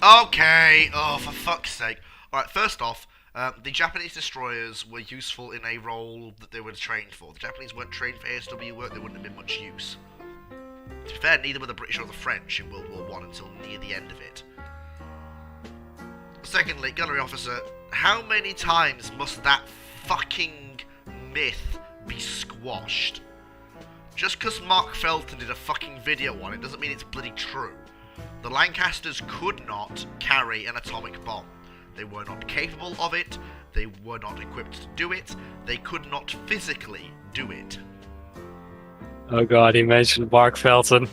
Okay, oh, for fuck's sake. Alright, first off, the Japanese destroyers were useful in a role that they were trained for. The Japanese weren't trained for ASW work, they wouldn't have been much use. To be fair, neither were the British or the French in World War One until near the end of it. Secondly, gunnery officer, how many times must that fucking myth be squashed? Just because Mark Felton did a fucking video on it doesn't mean it's bloody true. The Lancasters could not carry an atomic bomb. They were not capable of it, they were not equipped to do it, they could not physically do it.
Oh god, he mentioned Mark Felton.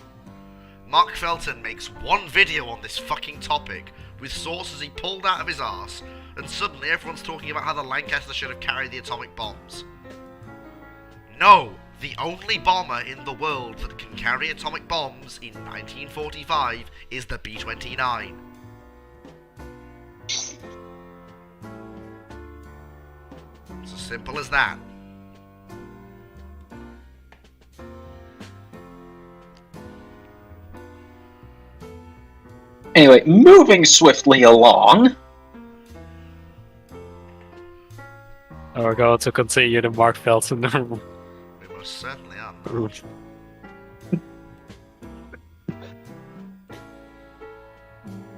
Mark Felton makes one video on this fucking topic, with sources he pulled out of his arse, and suddenly everyone's talking about how the Lancaster should have carried the atomic bombs. No! The only bomber in the world that can carry atomic bombs in 1945 is the B-29. It's as simple as that.
Anyway, moving swiftly along.
We're going to continue the Mark Felton.
We most certainly are.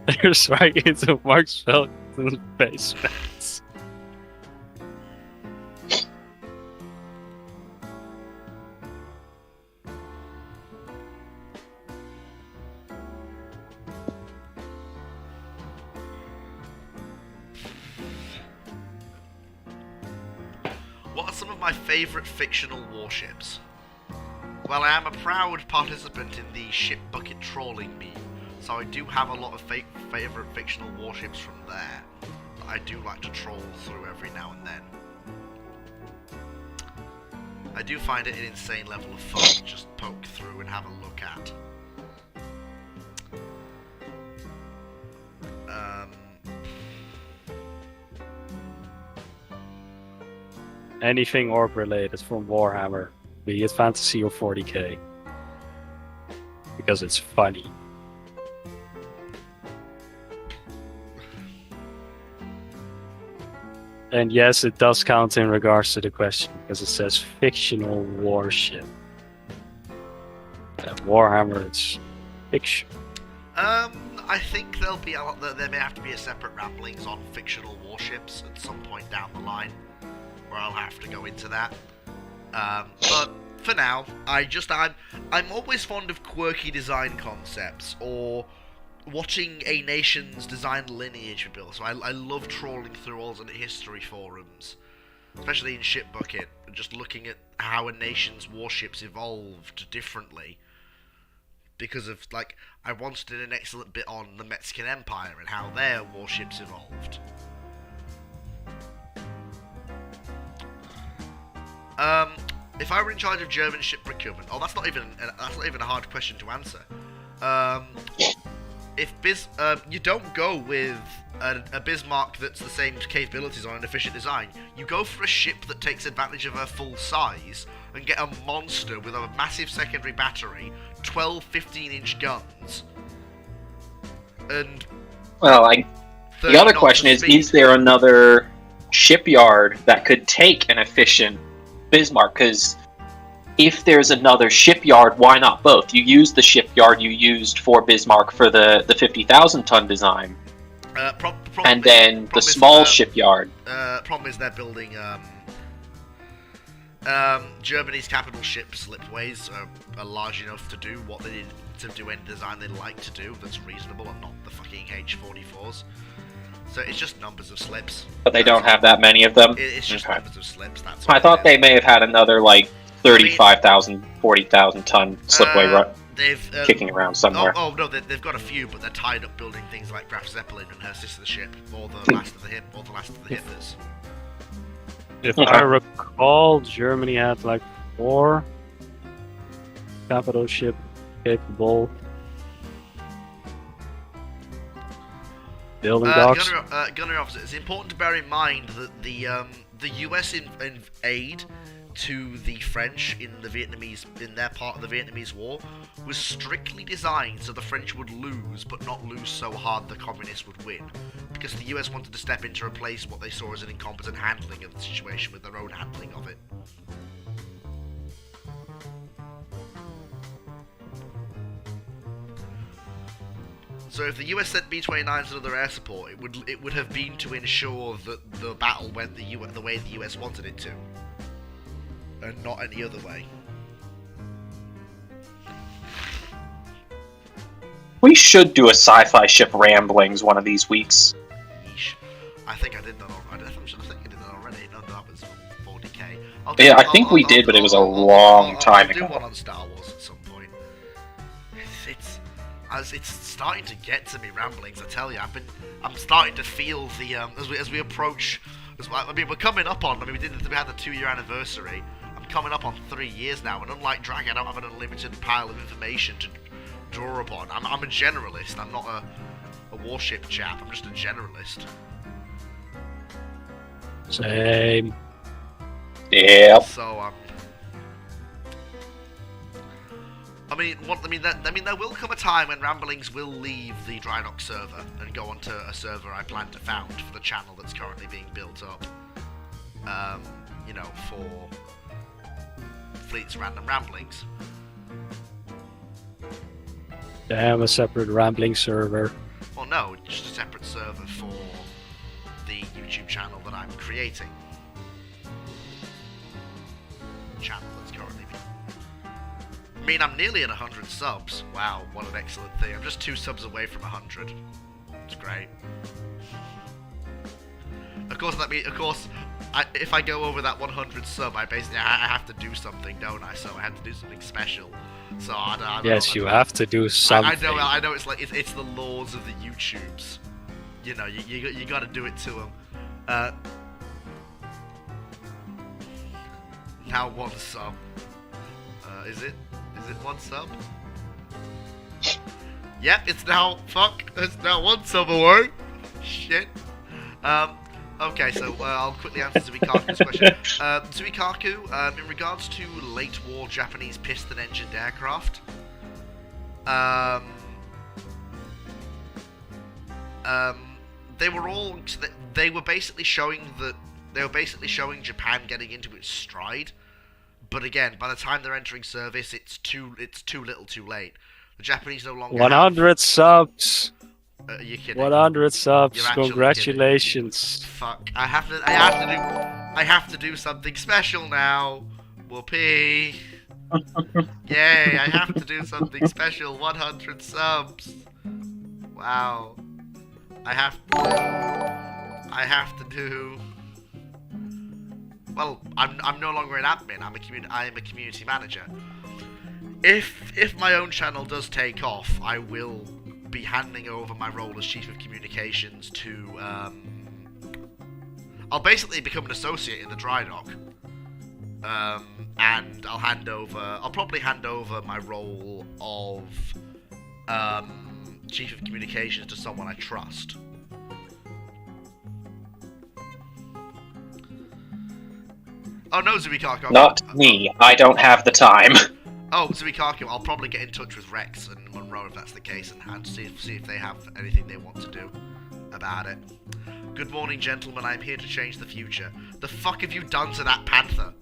They're right into Mark Felton's basement.
What are some of my favourite fictional warships? Well, I am a proud participant in the ship bucket trawling meme, so I do have a lot of favourite fictional warships from there that I do like to troll through every now and then. I do find it an insane level of fun to just poke through and have a look at.
Anything orb related from Warhammer, be it fantasy or 40k. Because it's funny. And yes, it does count in regards to the question, because it says fictional warship. And Warhammer, it's fiction.
I think there'll be there may have to be a separate ramblings on fictional warships at some point down the line, where I'll have to go into that. But for now, I'm always fond of quirky design concepts, or watching a nation's design lineage build. So I love trawling through alternate history forums, especially in Shipbucket, and just looking at how a nation's warships evolved differently. Because of, like, I once did an excellent bit on the Mexican Empire and how their warships evolved. If I were in charge of German ship procurement, that's not even a hard question to answer. You don't go with a Bismarck that's the same capabilities on an efficient design. You go for a ship that takes advantage of her full size and get a monster with a massive secondary battery, 12 15-inch guns, and
Well, the other question is there another shipyard that could take an efficient Bismarck? Because if there's another shipyard, why not both? You use the shipyard you used for Bismarck for the 50,000 ton design, and then the small shipyard.
Problem is they're building Germany's capital ship slipways are large enough to do what they need to do any design they like to do that's reasonable, and not the fucking H-44s. So it's just numbers of slips.
But they don't have that many of them?
It's just numbers of slips, that's
I thought they may have had another, like, 35,000, 40,000 ton slipway kicking around somewhere.
Oh no, they've got a few, but they're tied up building things like Graf Zeppelin and her sister ship, or the last of the Hitlers.
If I recall, Germany had like 4 capital ship capable building docks.
Gunnery officer, it's important to bear in mind that the US in aid to the French in their part of the Vietnamese War was strictly designed so the French would lose, but not lose so hard the communists would win, because the US wanted to step in to replace what they saw as an incompetent handling of the situation with their own handling of it. So if the US sent B-29s and other air support, it would have been to ensure that the battle went the way the US wanted it to, and not any other way.
We should do a sci-fi ship ramblings one of these weeks.
Yeesh. I think I did that already. I think I did that already. No, that was 40k.
Yeah, I think we did, but it was a long time
ago. I'll do
ago.
one on Star Wars at some point. It's starting to get to me, ramblings. I tell you, I'm starting to feel the as we approach. I mean, we're coming up on. I mean, we had the 2-year anniversary. I'm coming up on 3 years now, and unlike Drag, I don't have an unlimited pile of information to draw upon. I'm a generalist. I'm not a warship chap. I'm just a generalist.
Same.
Yep.
So I mean, there will come a time when Ramblings will leave the Drydock server and go onto a server I plan to found for the channel that's currently being built up. You know, for Fleet's Random Ramblings.
Damn, a separate rambling server.
Well, no, just a separate server for the YouTube channel that I'm creating. Channel that's currently being... I mean, I'm nearly at 100 subs. Wow, what an excellent thing. I'm just 2 subs away from 100. It's great. Of course, if I go over that 100 sub, I have to do something, don't I? So I had to do something special. So
Yes, you have to do something.
I know. It's like it's the laws of the YouTubes. You know, you got to do it to them. Now 1 sub. Is it 1 sub? Yep, it's now. It's now 1 sub away. Shit. Okay, so I'll quickly answer Zuikaku's question. Zuikaku, in regards to late war Japanese piston-engined aircraft, they were basically showing Japan getting into its stride. But again, by the time they're entering service, it's too little, too late. The Japanese no longer
100 subs.
Are you kidding?
100 subs.
You're actually
Congratulations.
kidding. Fuck! I have to do something special now. Whoopee! Yay! I have to do something special. 100 subs. Wow. I have to do. Well, I'm no longer an admin. I am a community manager. If my own channel does take off, I will be handing over my role as Chief of Communications to, I'll basically become an associate in the Drydock. And I'll probably hand over my role of, Chief of Communications to someone I trust. Oh no, Zuikaku.
Not me. I don't have the time.
Oh, Zuikaku, I'll probably get in touch with Rex and Monroe if that's the case and see if they have anything they want to do about it. Good morning, gentlemen. I'm here to change the future. The fuck have you done to that panther?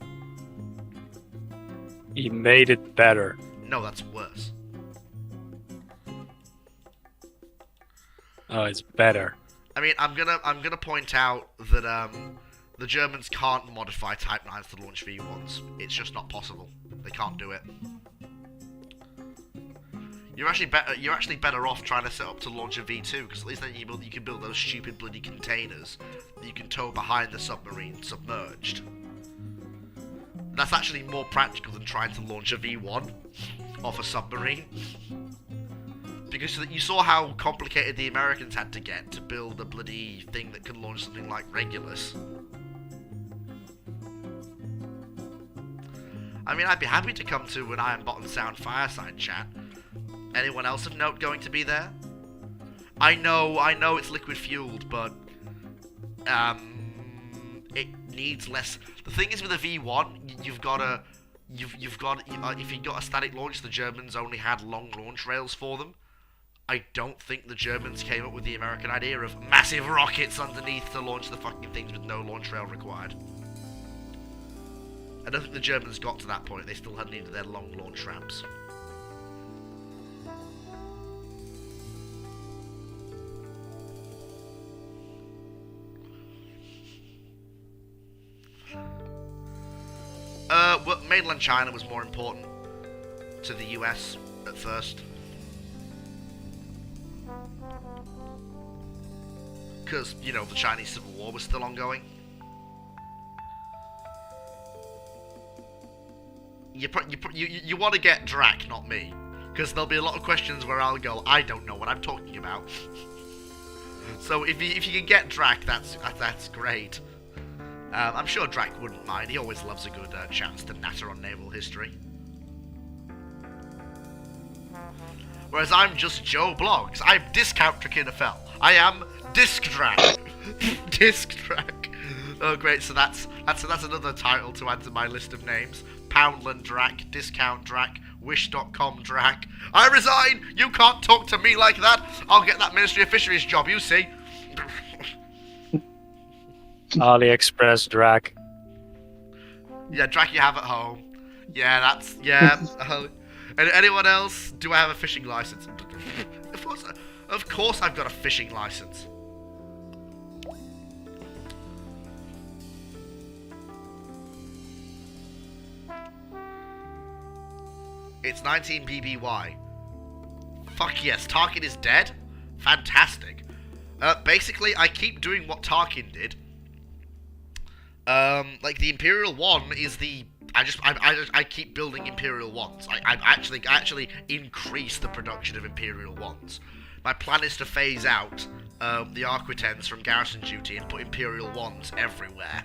He made it better.
No, that's worse.
Oh, it's better.
I mean, I'm gonna point out that the Germans can't modify Type 9s to launch V1s. It's just not possible. They can't do it. You're actually better off trying to set up to launch a V2, because at least then you can build those stupid bloody containers that you can tow behind the submarine submerged. That's actually more practical than trying to launch a V1 off a submarine. Because you saw how complicated the Americans had to get to build a bloody thing that could launch something like Regulus. I mean, I'd be happy to come to an Iron Bottom Sound fireside chat. Anyone else of note going to be there? I know it's liquid fueled, but it needs less. The thing is with a V1, you've got if you got a static launch, the Germans only had long launch rails for them. I don't think the Germans came up with the American idea of massive rockets underneath to launch the fucking things with no launch rail required. I don't think the Germans got to that point. They still had needed their long launch ramps. well, mainland China was more important to the US at first. Because, you know, the Chinese Civil War was still ongoing. You want to get Drac, not me. Because there'll be a lot of questions where I'll go, I don't know what I'm talking about. So if you can get Drac, that's great. I'm sure Drac wouldn't mind. He always loves a good chance to natter on naval history. Whereas I'm just Joe Blogs. I'm Discount Drakinafel. I am Disc Drac. Disc Drac. Oh great, so that's another title to add to my list of names. Poundland Drac, Discount Drac, Wish.com Drac. I resign! You can't talk to me like that! I'll get that Ministry of Fisheries job, you see.
AliExpress Drac.
Yeah, Drac you have at home. Yeah, And anyone else? Do I have a fishing license? Of course I've got a fishing license. It's 19 BBY. Fuck yes, Tarkin is dead? Fantastic. Basically, I keep doing what Tarkin did. Like, the Imperial 1 is the... I keep building Imperial 1s. I actually increase the production of Imperial 1s. My plan is to phase out the Arquitens from garrison duty and put Imperial 1s everywhere.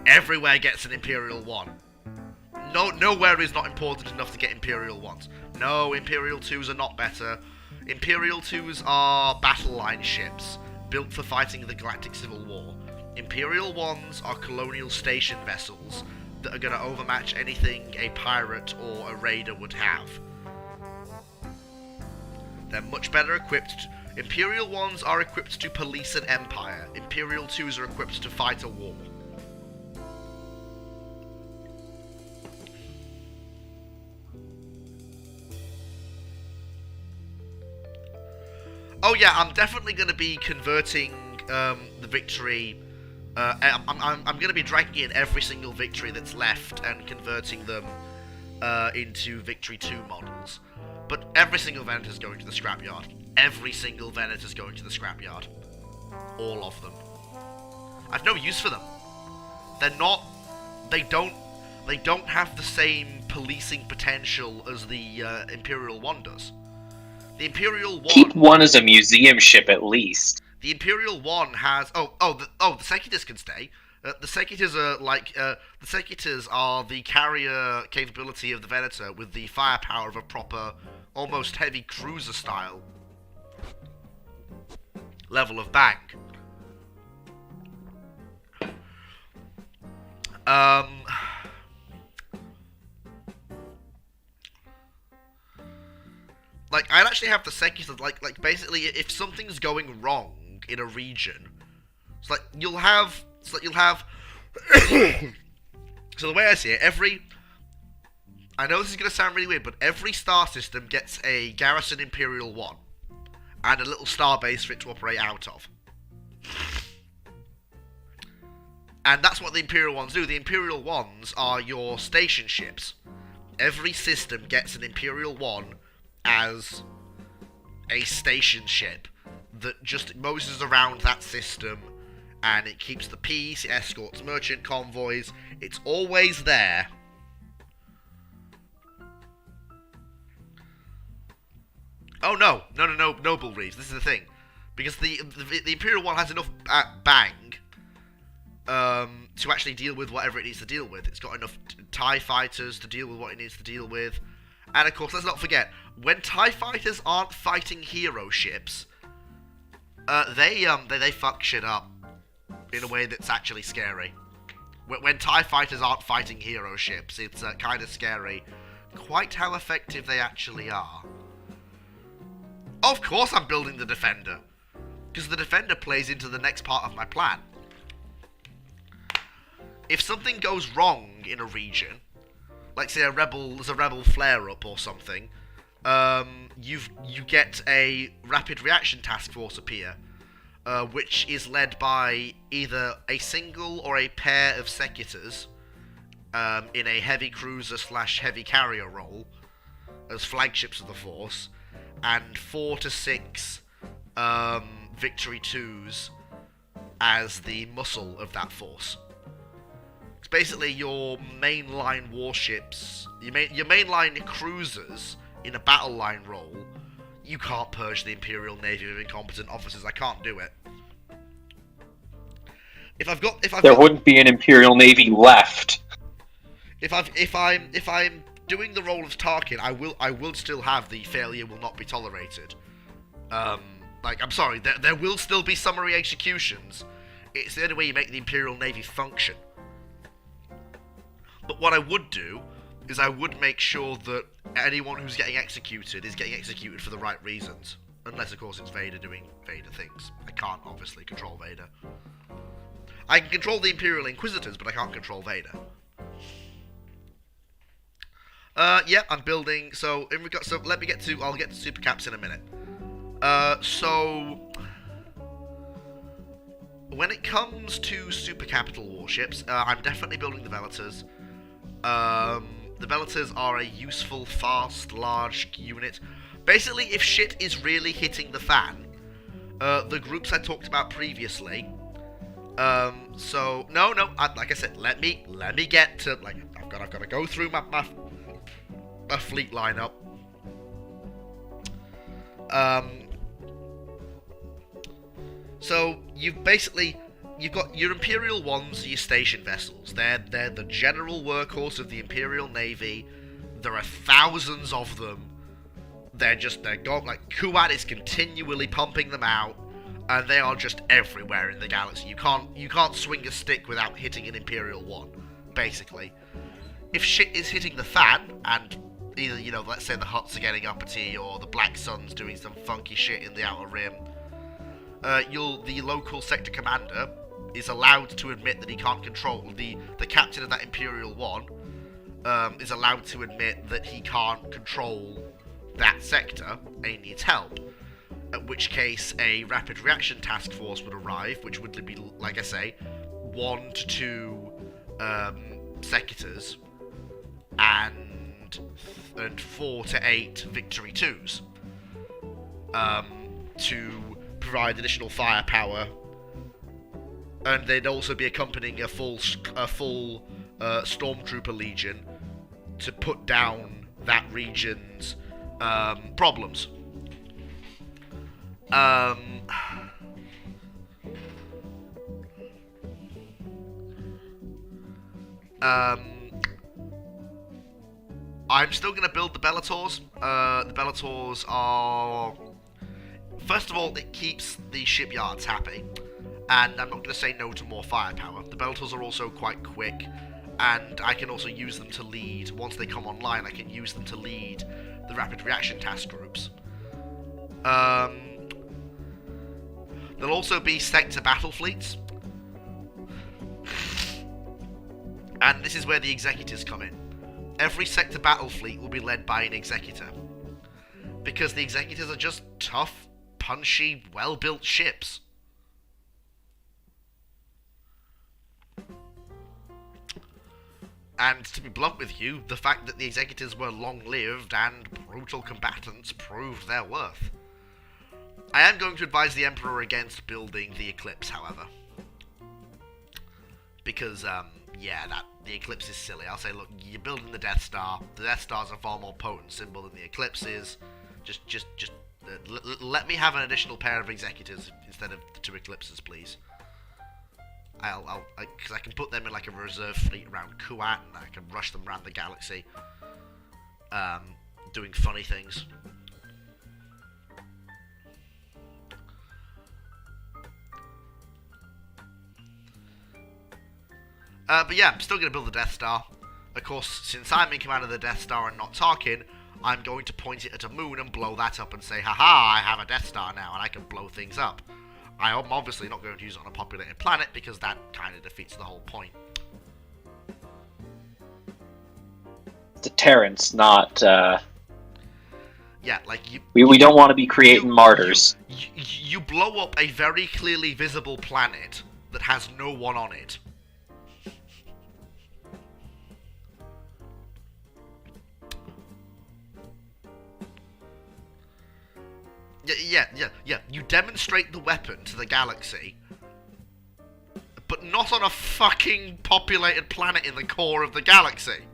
Everywhere gets an Imperial 1. Nowhere is not important enough to get Imperial 1s. No, Imperial 2s are not better. Imperial 2s are battle line ships, built for fighting the Galactic Civil War. Imperial 1s are colonial station vessels that are going to overmatch anything a pirate or a raider would have. They're much better equipped. Imperial 1s are equipped to police an empire. Imperial 2s are equipped to fight a war. Oh yeah, I'm definitely going to be converting the victory. I'm going to be dragging in every single victory that's left and converting them into Victory 2 models. But every single Venator is going to the scrapyard. Every single Venator is going to the scrapyard. All of them. I've no use for them. They're not. They don't have the same policing potential as the Imperial 1 does. The Imperial 1...
Keep one as a museum ship at least.
The Imperial 1 has... the Sekitas can stay. The Sekitas are like... the Sekitas are the carrier capability of the Venator with the firepower of a proper, almost heavy cruiser style level of bang. Like, I'd actually have the Sekitas, like basically, if something's going wrong in a region, it's like, you'll have, so the way I see it, I know this is going to sound really weird, but every star system gets a garrison Imperial 1, and a little star base for it to operate out of. And that's what the Imperial 1s do. The Imperial 1s are your station ships. Every system gets an Imperial 1 as a station ship that just moses around that system, and it keeps the peace, it escorts merchant convoys, it's always there. Oh no, Noble Reeves, this is the thing. Because the Imperial 1 has enough bang to actually deal with whatever it needs to deal with. It's got enough TIE fighters to deal with what it needs to deal with. And of course, let's not forget, when TIE fighters aren't fighting hero ships, they fuck shit up in a way that's actually scary. When TIE fighters aren't fighting hero ships, it's kind of scary quite how effective they actually are. Of course I'm building the Defender, because the Defender plays into the next part of my plan. If something goes wrong in a region, like say there's a rebel flare-up or something, you get a rapid reaction task force appear, which is led by either a single or a pair of Sekitas in a heavy cruiser / heavy carrier role as flagships of the force, and 4 to 6 Victory 2s as the muscle of that force. It's basically your mainline warships, your mainline cruisers in a battle line role. You can't purge the Imperial Navy of incompetent officers. I can't do it.
There wouldn't be an Imperial Navy left.
If I'm doing the role of Tarkin, I will still have the failure will not be tolerated. Like, I'm sorry, there will still be summary executions. It's the only way you make the Imperial Navy function. But what I would do is I would make sure that anyone who's getting executed is getting executed for the right reasons. Unless, of course, it's Vader doing Vader things. I can't, obviously, control Vader. I can control the Imperial Inquisitors, but I can't control Vader. Yeah, I'm building. So let me get to. I'll get to Super Caps in a minute. So when it comes to super capital warships, I'm definitely building the Velators. The Velators are a useful, fast, large unit. Basically, if shit is really hitting the fan, the groups I talked about previously. So no, like I said, let me get to, like, I've got to go through my fleet lineup. So you've got your Imperial ones, your station vessels. They're the general workhorse of the Imperial Navy. There are thousands of them. They're going, like, Kuat is continually pumping them out, and they are just everywhere in the galaxy. You can't swing a stick without hitting an Imperial one, basically. If shit is hitting the fan, and either, you know, let's say the Hutts are getting uppity, or the Black Sun's doing some funky shit in the Outer Rim, the local sector commander is allowed to admit that he can't control the captain of that Imperial one. Is allowed to admit that he can't control that sector and he needs help. At which case, a rapid reaction task force would arrive, which would be, like I say, 1 to 2 sectors and 4 to 8 Victory 2s to provide additional firepower, and they'd also be accompanying a full Stormtrooper Legion to put down that region's problems. I'm still going to build the Bellators. The Bellators are... First of all, it keeps the shipyards happy, and I'm not going to say no to more firepower. The Bellators are also quite quick, and I can also use them to lead, once they come online, I can use them to lead the rapid reaction task groups. There'll also be sector battle fleets, and this is where the executors come in. Every sector battle fleet will be led by an executor, because the executors are just tough, punchy, well-built ships. And to be blunt with you, the fact that the executors were long-lived and brutal combatants proved their worth. I am going to advise the Emperor against building the Eclipse, however. Because, yeah, the Eclipse is silly. I'll say, look, you're building the Death Star. The Death Star's a far more potent symbol than the Eclipse is. Just let me have an additional pair of executors instead of the 2 Eclipses, please. Because I can put them in like a reserve fleet around Kuat, and I can rush them around the galaxy, doing funny things. But yeah, I'm still going to build the Death Star. Of course, since I'm in command of the Death Star and not Tarkin, I'm going to point it at a moon and blow that up and say, haha, I have a Death Star now, and I can blow things up. I'm obviously not going to use it on a populated planet, because that kind of defeats the whole point.
Deterrence, not,
Yeah, like,
We don't want to be creating martyrs.
You blow up a very clearly visible planet that has no one on it. Yeah. You demonstrate the weapon to the galaxy, but not on a fucking populated planet in the core of the galaxy.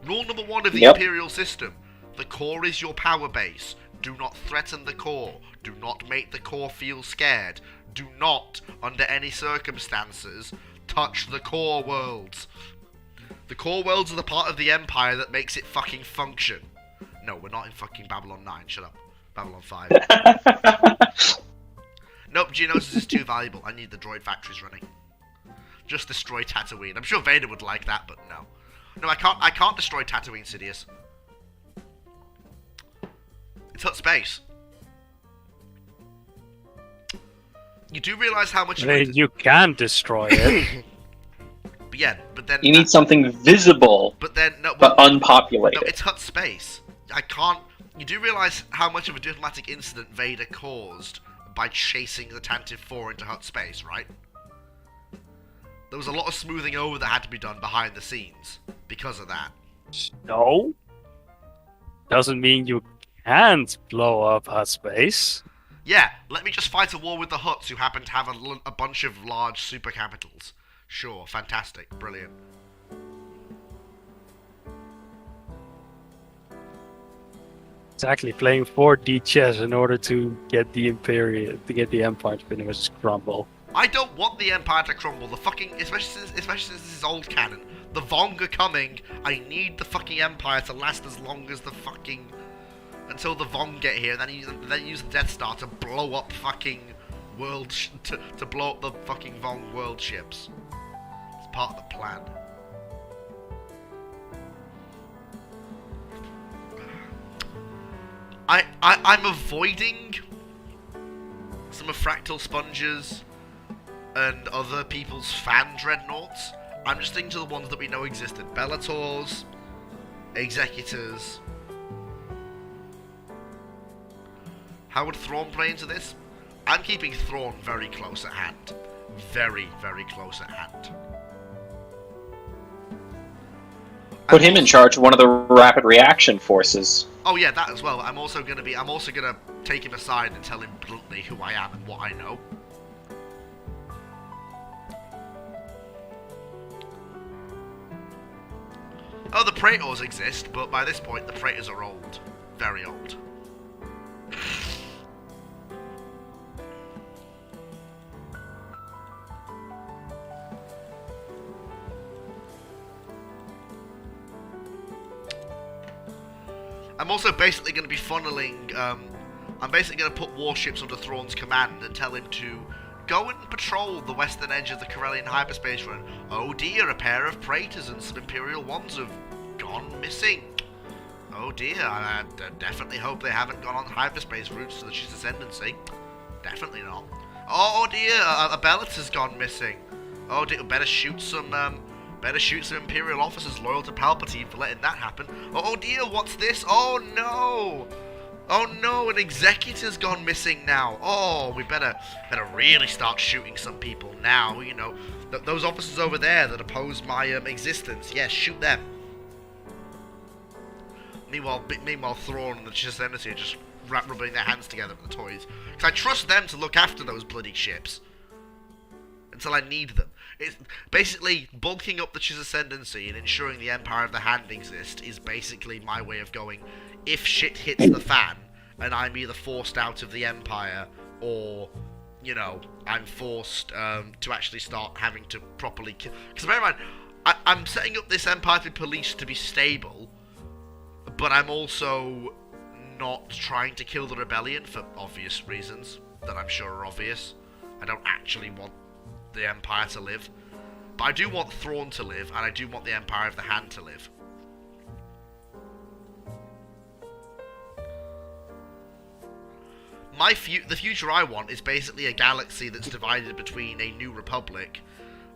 Rule number 1 of the Imperial system. The core is your power base. Do not threaten the core. Do not make the core feel scared. Do not, under any circumstances, touch the core worlds. The core worlds are the part of the Empire that makes it fucking function. No, we're not in fucking Babylon 9. Shut up. Babylon 5. Nope, Geonosis is too valuable. I need the droid factories running. Just destroy Tatooine. I'm sure Vader would like that, but no. No, I can't destroy Tatooine, Sidious. It's Hut space. You do realise how much...
You can destroy it.
But yeah, but then...
You need something visible,
but then, no,
but unpopulated.
No, it's Hut space. I can't... You do realise how much of a diplomatic incident Vader caused by chasing the Tantive 4 into Hut space, right? There was a lot of smoothing over that had to be done behind the scenes because of that.
No. Doesn't mean you can't blow up Hut space.
Yeah, let me just fight a war with the Hutts who happen to have a bunch of large super capitals. Sure, fantastic, brilliant.
Exactly, playing 4D chess in order to get the Empire to pretty much crumble.
I don't want the Empire to crumble. The fucking, especially since this is old canon. The Vong are coming. I need the fucking Empire to last as long as the fucking, until the Vong get here. Then use the Death Star to blow up fucking to blow up the fucking Vong world ships. It's part of the plan. I'm avoiding some of Fractal Sponge's and other people's fan dreadnoughts. I'm just sticking to the ones that we know existed. Bellators, Executors. How would Thrawn play into this? I'm keeping Thrawn very close at hand. Very, very close at hand.
Put him in charge of one of the rapid reaction forces.
Oh yeah, that as well. I'm also gonna take him aside and tell him bluntly who I am and what I know. Oh, the Praetors exist, but by this point the Praetors are old. Very old. I'm also basically going to be funneling, I'm basically going to put warships under Thrawn's command and tell him to go and patrol the western edge of the Corellian hyperspace run. Oh dear, a pair of Praetors and some Imperial Ones have gone missing. Oh dear, I definitely hope they haven't gone on hyperspace routes to the Chiss Ascendancy. Definitely not. Oh dear, a Bellator's gone missing. Oh dear, better shoot some Imperial officers loyal to Palpatine for letting that happen. Oh dear, what's this? Oh no! Oh no, an Executor's gone missing now. Oh, we better really start shooting some people now. You know, those officers over there that oppose my existence. Yes, shoot them. Meanwhile, Thrawn and the Chiss Ascendancy are just rubbing their hands together with the toys. Because I trust them to look after those bloody ships until I need them. It's basically bulking up the Chiss Ascendancy and ensuring the Empire of the Hand exists is basically my way of going, if shit hits the fan and I'm either forced out of the Empire or, you know, I'm forced to actually start having to properly kill. Because bear in mind, I'm setting up this Empire to police to be stable, but I'm also not trying to kill the rebellion for obvious reasons that I'm sure are obvious. I don't actually want the Empire to live, but I do want Thrawn to live, and I do want the Empire of the Hand to live. The future I want is basically a galaxy that's divided between a New Republic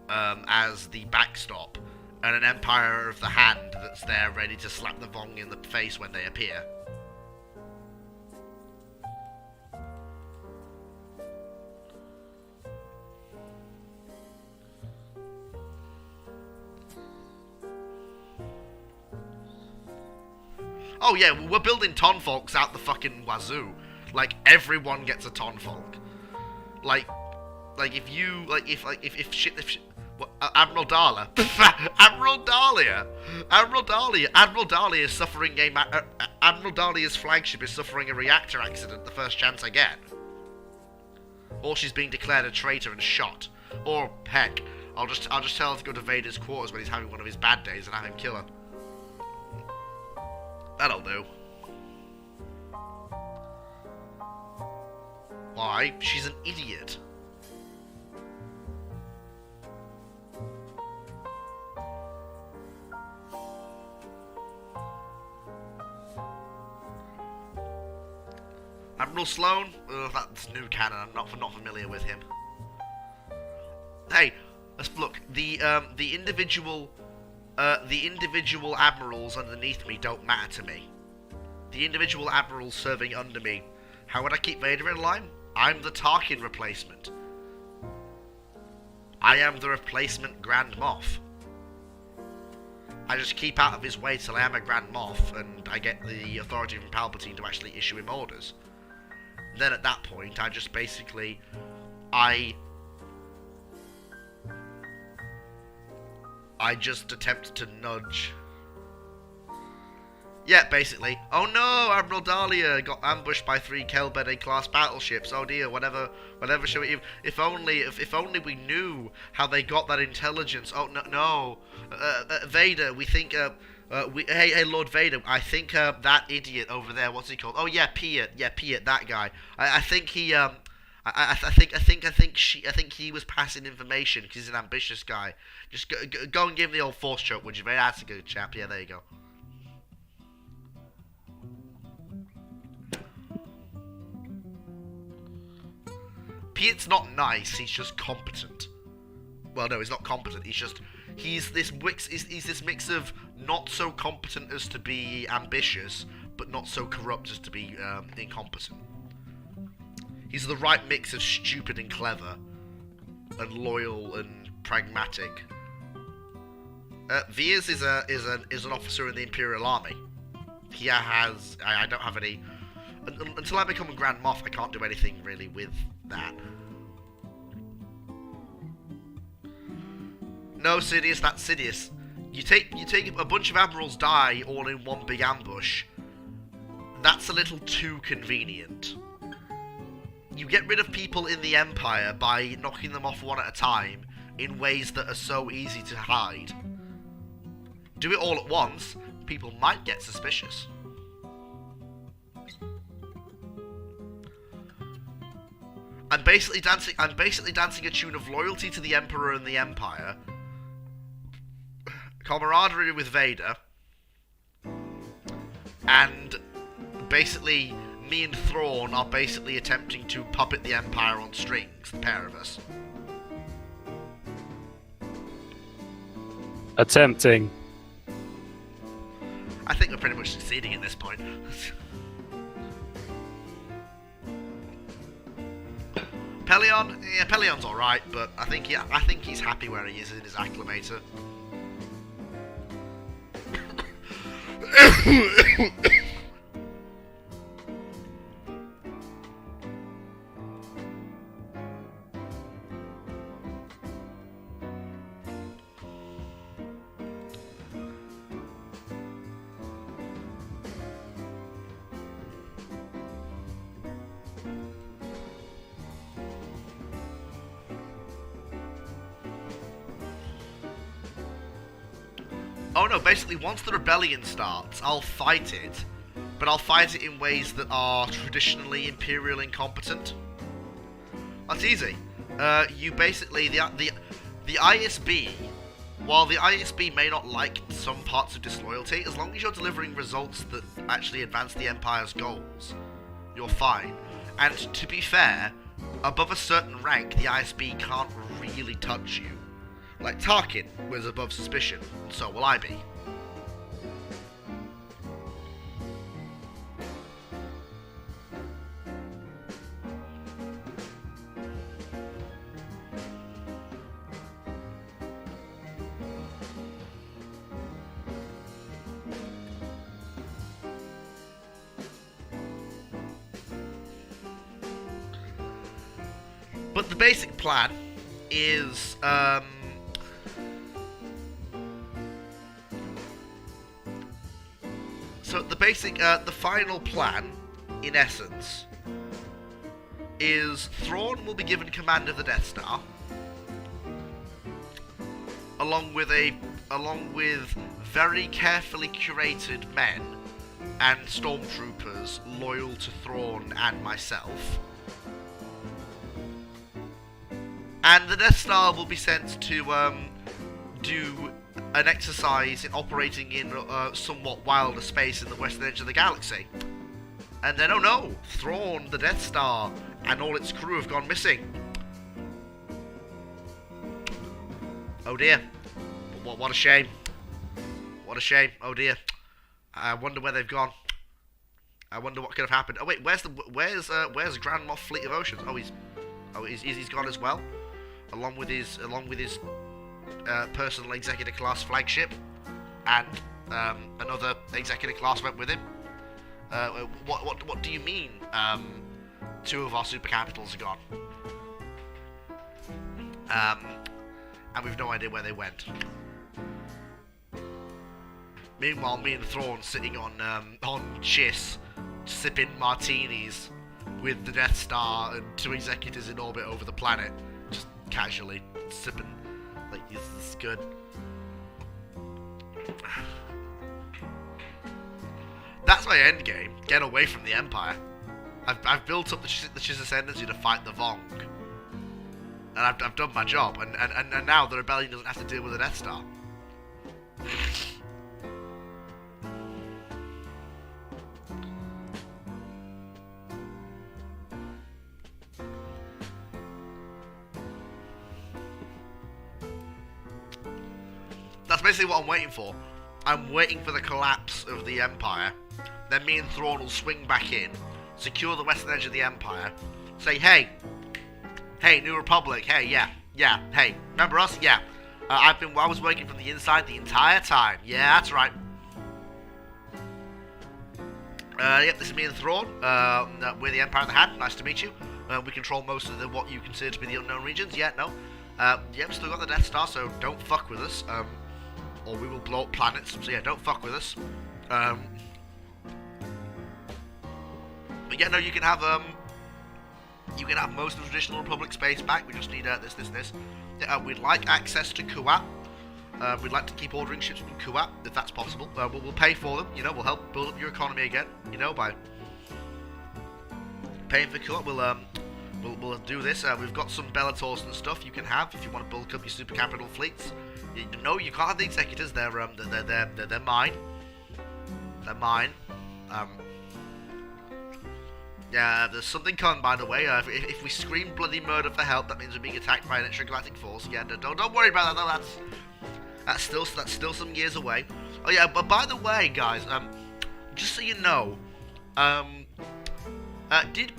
as the backstop, and an Empire of the Hand that's there ready to slap the Vong in the face when they appear. Oh yeah, we're building Tonfolks out the fucking wazoo. Like, everyone gets a Tonfolk. Like if shit, what, Admiral Dala, Admiral Dahlia is suffering Admiral Dahlia's flagship is suffering a reactor accident the first chance I get. Or she's being declared a traitor and shot. Or, heck, I'll just tell her to go to Vader's quarters when he's having one of his bad days and have him kill her. That'll do. Why? She's an idiot. Admiral Sloane? That's new canon. I'm not familiar with him. Hey, let's look. The individual admirals underneath me don't matter to me. The individual admirals serving under me. How would I keep Vader in line? I'm the Tarkin replacement. I am the replacement Grand Moff. I just keep out of his way till I am a Grand Moff, and I get the authority from Palpatine to actually issue him orders. Then at that point, I just basically... I just attempt to nudge... Yeah, basically. Oh no, Admiral Dahlia got ambushed by 3 Kel Bene class battleships. Oh dear, whatever shall we... If only we knew how they got that intelligence. Oh no. Vader, we think... hey, Lord Vader, I think that idiot over there, what's he called? Oh yeah, Piet. Yeah, Piet, that guy. I think he... I think he was passing information because he's an ambitious guy. Just go and give him the old force choke, would you, mate? That's a good chap. Yeah, there you go. Piet's not nice, he's just competent. Well, no, he's not competent, he's this mix of not so competent as to be ambitious, but not so corrupt as to be incompetent. He's the right mix of stupid and clever, and loyal and pragmatic. Veers is an officer in the Imperial Army. He has... I don't have any... Until I become a Grand Moff, I can't do anything really with that. No, Sidious, that's Sidious. You take a bunch of admirals die all in one big ambush. That's a little too convenient. You get rid of people in the Empire by knocking them off one at a time in ways that are so easy to hide. Do it all at once, people might get suspicious. I'm basically dancing a tune of loyalty to the Emperor and the Empire, camaraderie with Vader, and basically me and Thrawn are basically attempting to puppet the Empire on strings, the pair of us.
Attempting.
I think we're pretty much succeeding at this point. Pelion? Yeah, Pelion's alright, but I think he's happy where he is in his acclimator. Oh no, basically once the rebellion starts, I'll fight it, but I'll fight it in ways that are traditionally Imperial incompetent. That's easy. You basically, the ISB, while the ISB may not like some parts of disloyalty, as long as you're delivering results that actually advance the Empire's goals, you're fine. And to be fair, above a certain rank, the ISB can't really touch you. Like Tarkin was above suspicion, and so will I be. But the basic plan is, so the final plan, in essence, is Thrawn will be given command of the Death Star, along with very carefully curated men and stormtroopers loyal to Thrawn and myself. And the Death Star will be sent to do an exercise in operating in somewhat wilder space in the western edge of the galaxy. And then, oh no, Thrawn, the Death Star, and all its crew have gone missing. Oh dear. What a shame. What a shame. Oh dear. I wonder where they've gone. I wonder what could have happened. Oh wait, where's Grand Moff Fleet of Oceans? He's gone as well, along with his personal executive class flagship, and another executive class went with him. What do you mean? Two of our super capitals are gone. And we've no idea where they went. Meanwhile, me and Thrawn sitting on Chiss, sipping martinis with the Death Star and two executives in orbit over the planet, just casually sipping. Like, this is good. That's my end game. Get away from the Empire. I've built up the Chiss Ascendancy to fight the Vong. And I've done my job. And now the Rebellion doesn't have to deal with the Death Star. That's basically what I'm waiting for. I'm waiting for the collapse of the Empire. Then me and Thrawn will swing back in, secure the western edge of the Empire, say, hey, New Republic, hey, yeah, hey, remember us? Yeah. I was working from the inside the entire time. Yeah, that's right. Yep, this is me and Thrawn. We're the Empire of the Hand. Nice to meet you. We control most of what you consider to be the unknown regions. Yeah, no. Yeah, we still got the Death Star, so don't fuck with us. Or we will blow up planets. So yeah, don't fuck with us. But yeah, no, you can have most of the traditional Republic space back. We just need this. We'd like access to Kuat. We'd like to keep ordering ships from Kuat if that's possible. We'll pay for them. You know, we'll help build up your economy again. You know, by paying for Kuat. We'll do this. We've got some Bellators and stuff you can have if you want to bulk up your super capital fleets. No, you can't have the executors. They're mine. They're mine. Yeah, there's something coming, by the way. If we scream bloody murder for help, that means we're being attacked by an extragalactic force. Yeah, don't worry about that. No, that's still some years away. Oh yeah, but by the way, guys, just so you know, did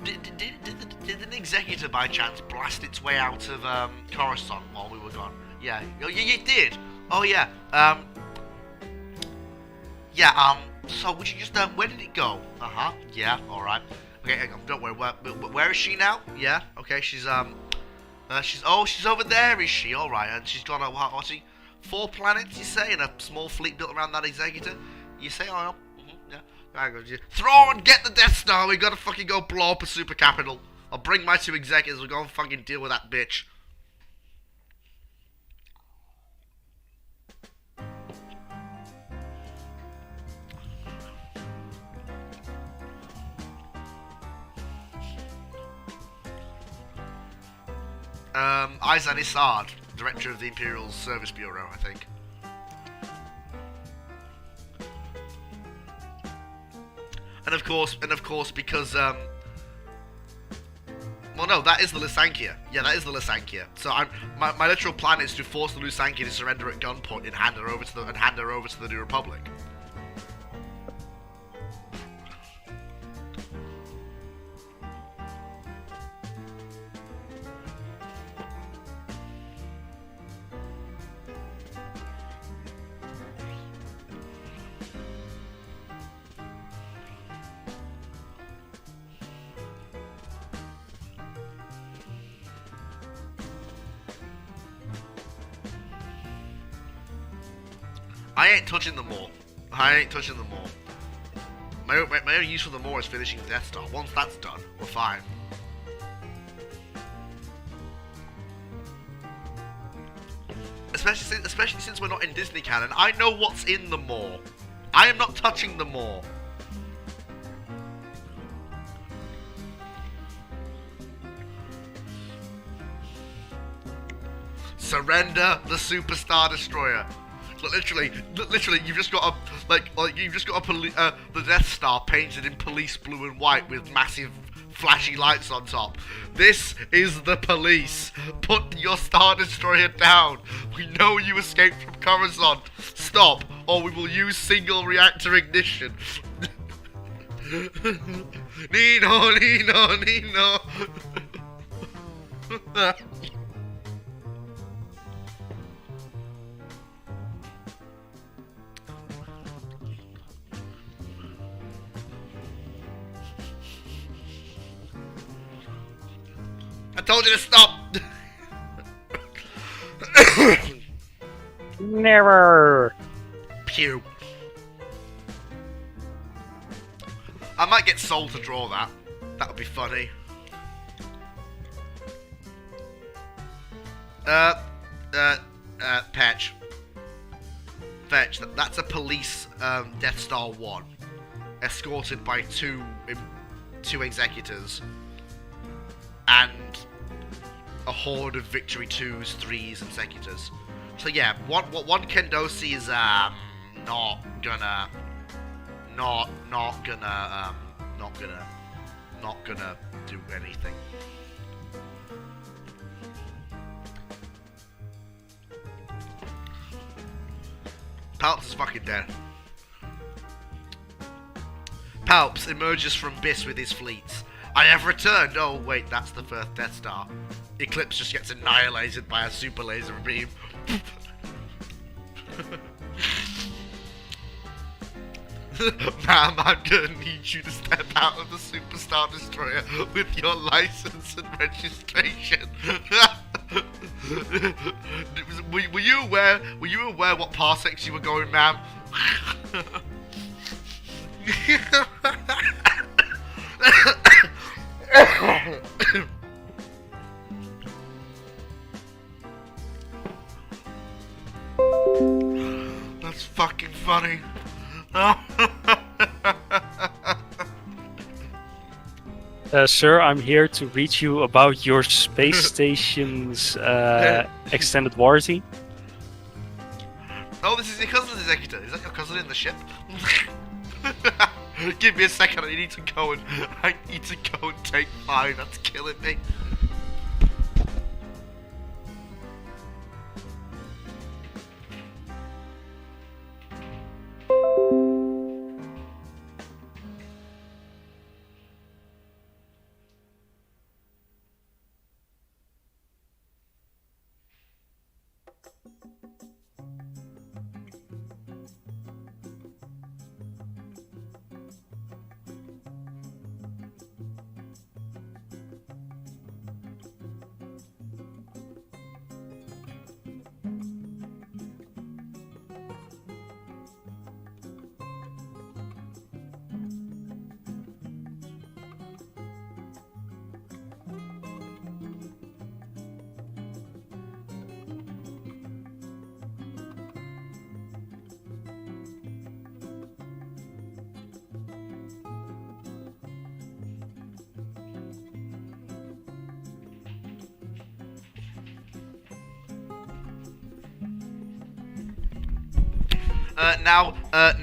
an executor by chance blast its way out of Coruscant while we were gone? Yeah. Oh, you did. Oh yeah. Yeah. So would you just where did it go? Yeah. All right. Okay. Hang on. Don't worry. Where is she now? Yeah. Okay. She's over there. Is she? All right. And she's gone. What's she? 4 planets, you say, and a small fleet built around that executor. You say, oh yeah. Thrawn, get the Death Star. We gotta fucking go blow up a super capital. I'll bring my 2 executors. We'll go and fucking deal with that bitch. Izan Isard, Director of the Imperial Service Bureau, I think. And of course, because well, no, that is the Lysankia. Yeah, that is the Lysankia. So my literal plan is to force the Lysankia to surrender at gunpoint and hand her over to the New Republic. I ain't touching them all. I ain't touching them all. My only use for them all is finishing the Death Star. Once that's done, we're fine. Especially since we're not in Disney canon, I know what's in the Maw. I am not touching the Maw. Surrender the Superstar Destroyer. Literally, you've just got the Death Star painted in police blue and white with massive flashy lights on top. This is the police. Put your Star Destroyer down. We know you escaped from Coruscant. Stop, or we will use single reactor ignition. Nino, Nino, Nino. I told you to stop!
Never!
Pew. I might get Soul to draw that. That would be funny. Patch. Fetch. That's a police Death Star 1. Escorted by two executors. And a horde of Victory 2s, 3s, and Executors. So yeah, one Kendosi is not gonna do anything. Palps is fucking dead. Palps emerges from Biss with his fleets. I have returned! Oh wait, that's the first Death Star. Eclipse just gets annihilated by a super laser beam. Ma'am, I'm gonna need you to step out of the Superstar Destroyer with your license and registration. Were you aware what parsecs you were going, ma'am? That's fucking funny.
Sir, I'm here to reach you about your space station's extended warranty.
Oh, this is your cousin's executor. Is that your cousin in the ship? Give me a second. I need to go and take mine. That's killing me.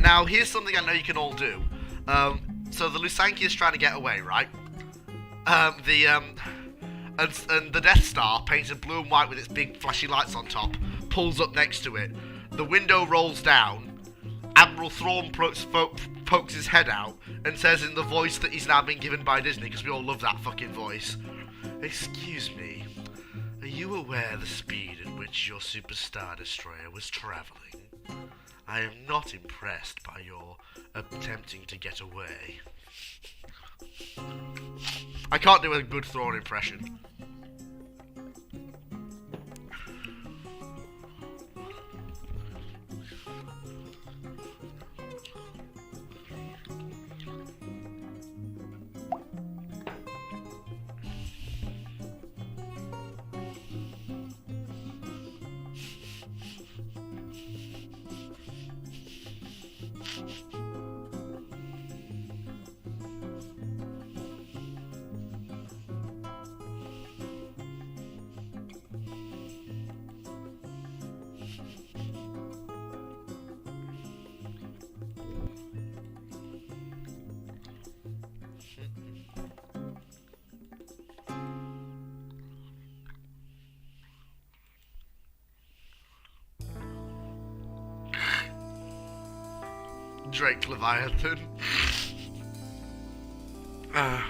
Now here's something I know you can all do. So the Lusanki is trying to get away, right? And the Death Star, painted blue and white with its big flashy lights on top, pulls up next to it. The window rolls down. Admiral Thrawn pokes his head out and says in the voice that he's now been given by Disney, because we all love that fucking voice, "Excuse me, are you aware the speed at which your Superstar Destroyer was travelling? I am not impressed by your attempting to get away." I can't do a good Thrawn impression. Drake Leviathan. But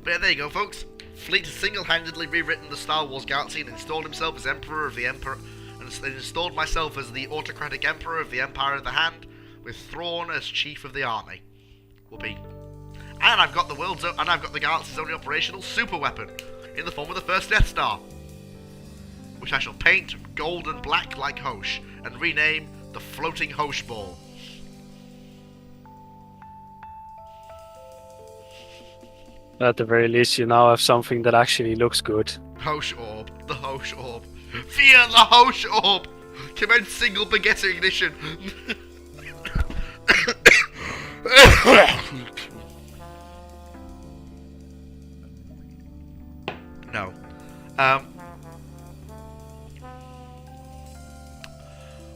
yeah, there you go, folks. Fleet has single-handedly rewritten the Star Wars galaxy and installed himself as Emperor of the Emperor, and installed myself as the autocratic Emperor of the Empire of the Hand, with Thrawn as Chief of the Army. Whoopee. And I've got the galaxy's only operational super weapon, in the form of the first Death Star, which I shall paint gold and black like Hosh, and rename the Floating Hosh Ball.
At the very least, you now have something that actually looks good.
Hosh Orb. The Hosh Orb. Fear the Hosh Orb! Commence single begetter ignition. No.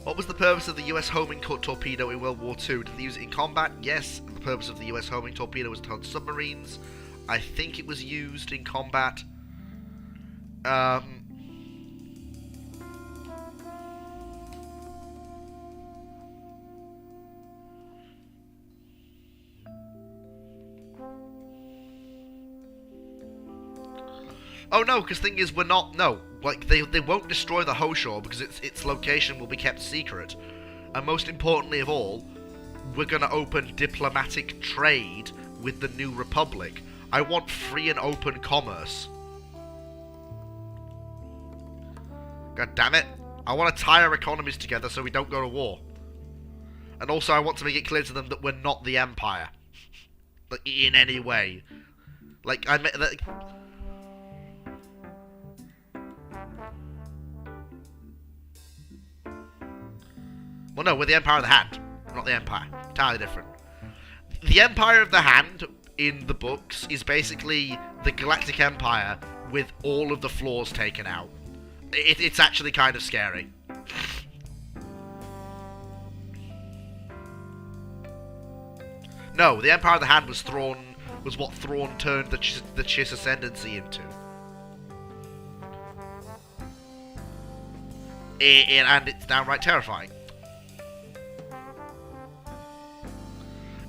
What was the purpose of the US homing torpedo in World War II? Did they use it in combat? Yes. The purpose of the US homing torpedo was to hunt submarines. I think it was used in combat. Oh no, because thing is, we're not. No, like they won't destroy the Hosh Orb because its location will be kept secret, and most importantly of all, we're gonna open diplomatic trade with the New Republic. I want free and open commerce. God damn it! I want to tie our economies together so we don't go to war. And also, I want to make it clear to them that we're not the Empire, like in any way. Like I mean, like. Well, no, we're the Empire of the Hand. We're not the Empire. Entirely different. The Empire of the Hand, in the books, is basically the Galactic Empire with all of the flaws taken out. It's actually kind of scary. No, the Empire of the Hand was what Thrawn turned the Chiss Ascendancy into. And it's downright terrifying.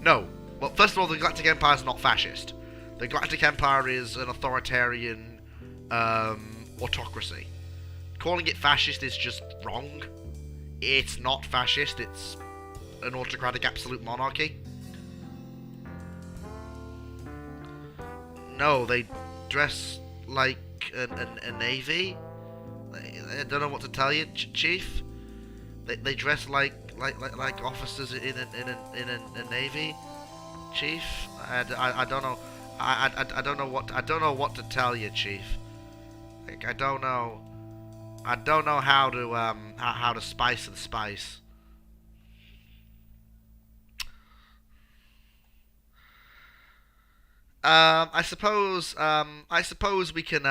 No. Well, first of all, the Galactic Empire is not fascist. The Galactic Empire is an authoritarian autocracy. Calling it fascist is just wrong. It's not fascist, it's an autocratic absolute monarchy. No, they dress like a navy. I don't know what to tell you, Chief. They dress like officers in a navy, Chief. I don't know. I don't know what to tell you, Chief. Like, I don't know how to spice the spice. I suppose we can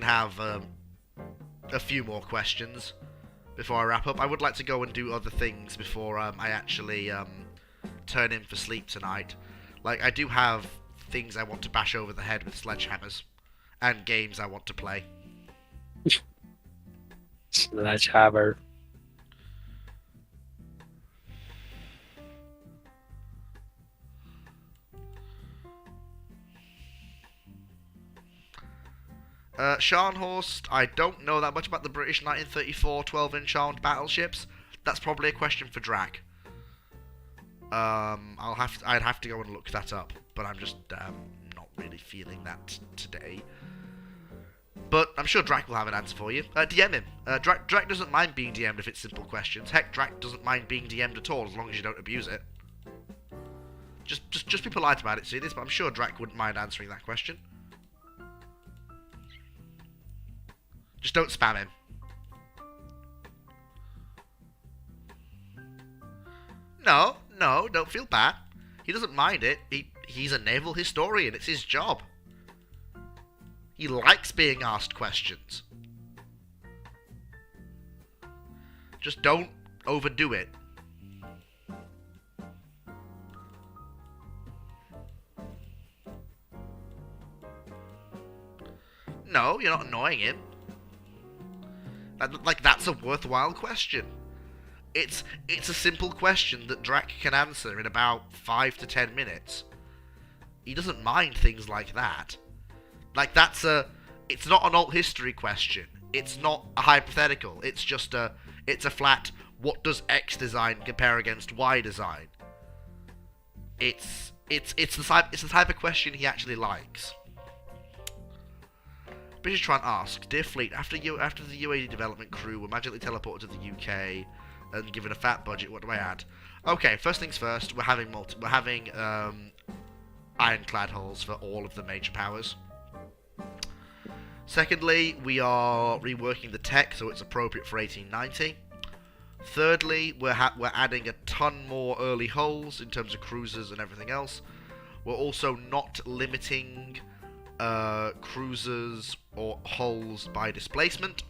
have a few more questions before I wrap up. I would like to go and do other things before I actually turn in for sleep tonight. Like, I do have things I want to bash over the head with sledgehammers, and games I want to play.
Sledgehammer.
Scharnhorst, I don't know that much about the British 1934 12-inch armed battleships. That's probably a question for Drac. I'd have to go and look that up, but I'm just not really feeling that today. But I'm sure Drac will have an answer for you. DM him. Drac doesn't mind being DM'd if it's simple questions. Heck, Drac doesn't mind being DM'd at all as long as you don't abuse it. Just be polite about it, see this, but I'm sure Drac wouldn't mind answering that question. Just don't spam him. No, don't feel bad. He doesn't mind it. He's a naval historian. It's his job. He likes being asked questions. Just don't overdo it. No, you're not annoying him. Like, that's a worthwhile question. It's a simple question that Drac can answer in about 5 to 10 minutes. He doesn't mind things like that. Like, it's not an alt history question. It's not a hypothetical. It's a flat, what does X design compare against Y design? It's the type of question he actually likes. British Tran asks, Dear Fleet, after the UAD development crew were magically teleported to the UK and given a fat budget, what do I add? Okay, first things first, we're having ironclad hulls for all of the major powers. Secondly, we are reworking the tech so it's appropriate for 1890. Thirdly, we're adding a ton more early hulls in terms of cruisers and everything else. We're also not limiting cruisers or hulls by displacement.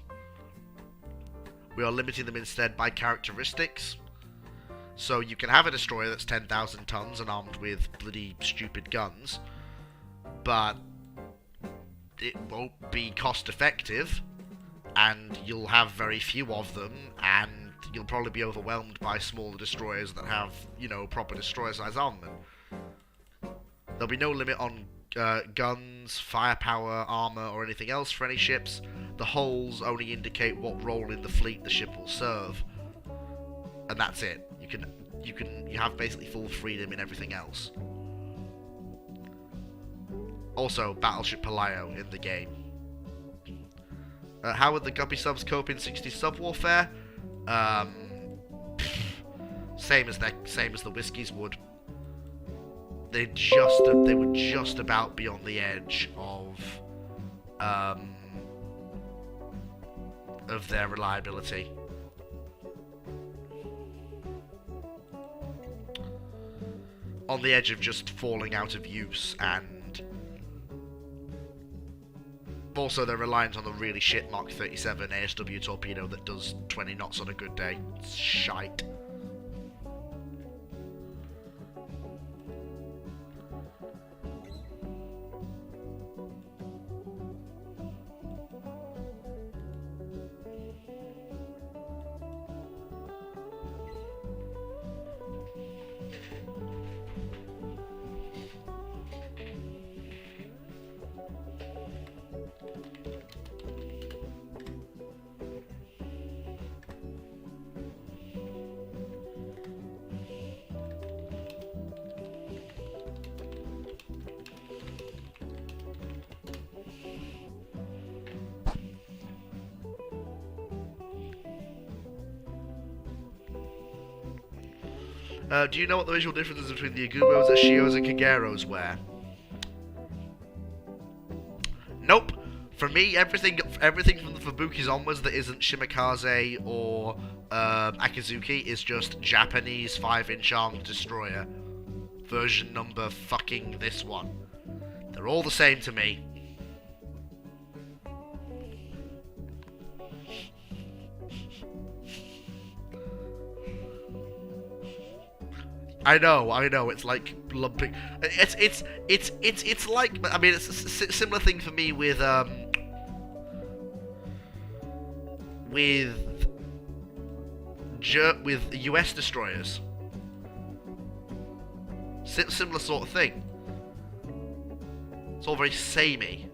We are limiting them instead by characteristics. So you can have a destroyer that's 10,000 tons and armed with bloody stupid guns, but it won't be cost effective, and you'll have very few of them, and you'll probably be overwhelmed by smaller destroyers that have, proper destroyer size armament. There'll be no limit on guns, firepower, armor, or anything else for any ships. The hulls only indicate what role in the fleet the ship will serve, and that's it. You have basically full freedom in everything else. Also, Battleship Palaio in the game. How would the Guppy subs cope in 60 sub warfare? Same as the Whiskies would. They would just about be on the edge of their reliability. On the edge of just falling out of use, and also they're reliant on the really shit Mark 37 ASW torpedo that does 20 knots on a good day. It's shite. Do you know what the visual differences between the Agumos, Ashios, and Kageros were? Nope. For me, everything from the Fubukis onwards that isn't Shimakaze or Akizuki is just Japanese 5-inch armed destroyer. Version number fucking this one. They're all the same to me. I know. It's like lumping. It's like. I mean, it's a similar thing for me with US destroyers. Similar sort of thing. It's all very samey.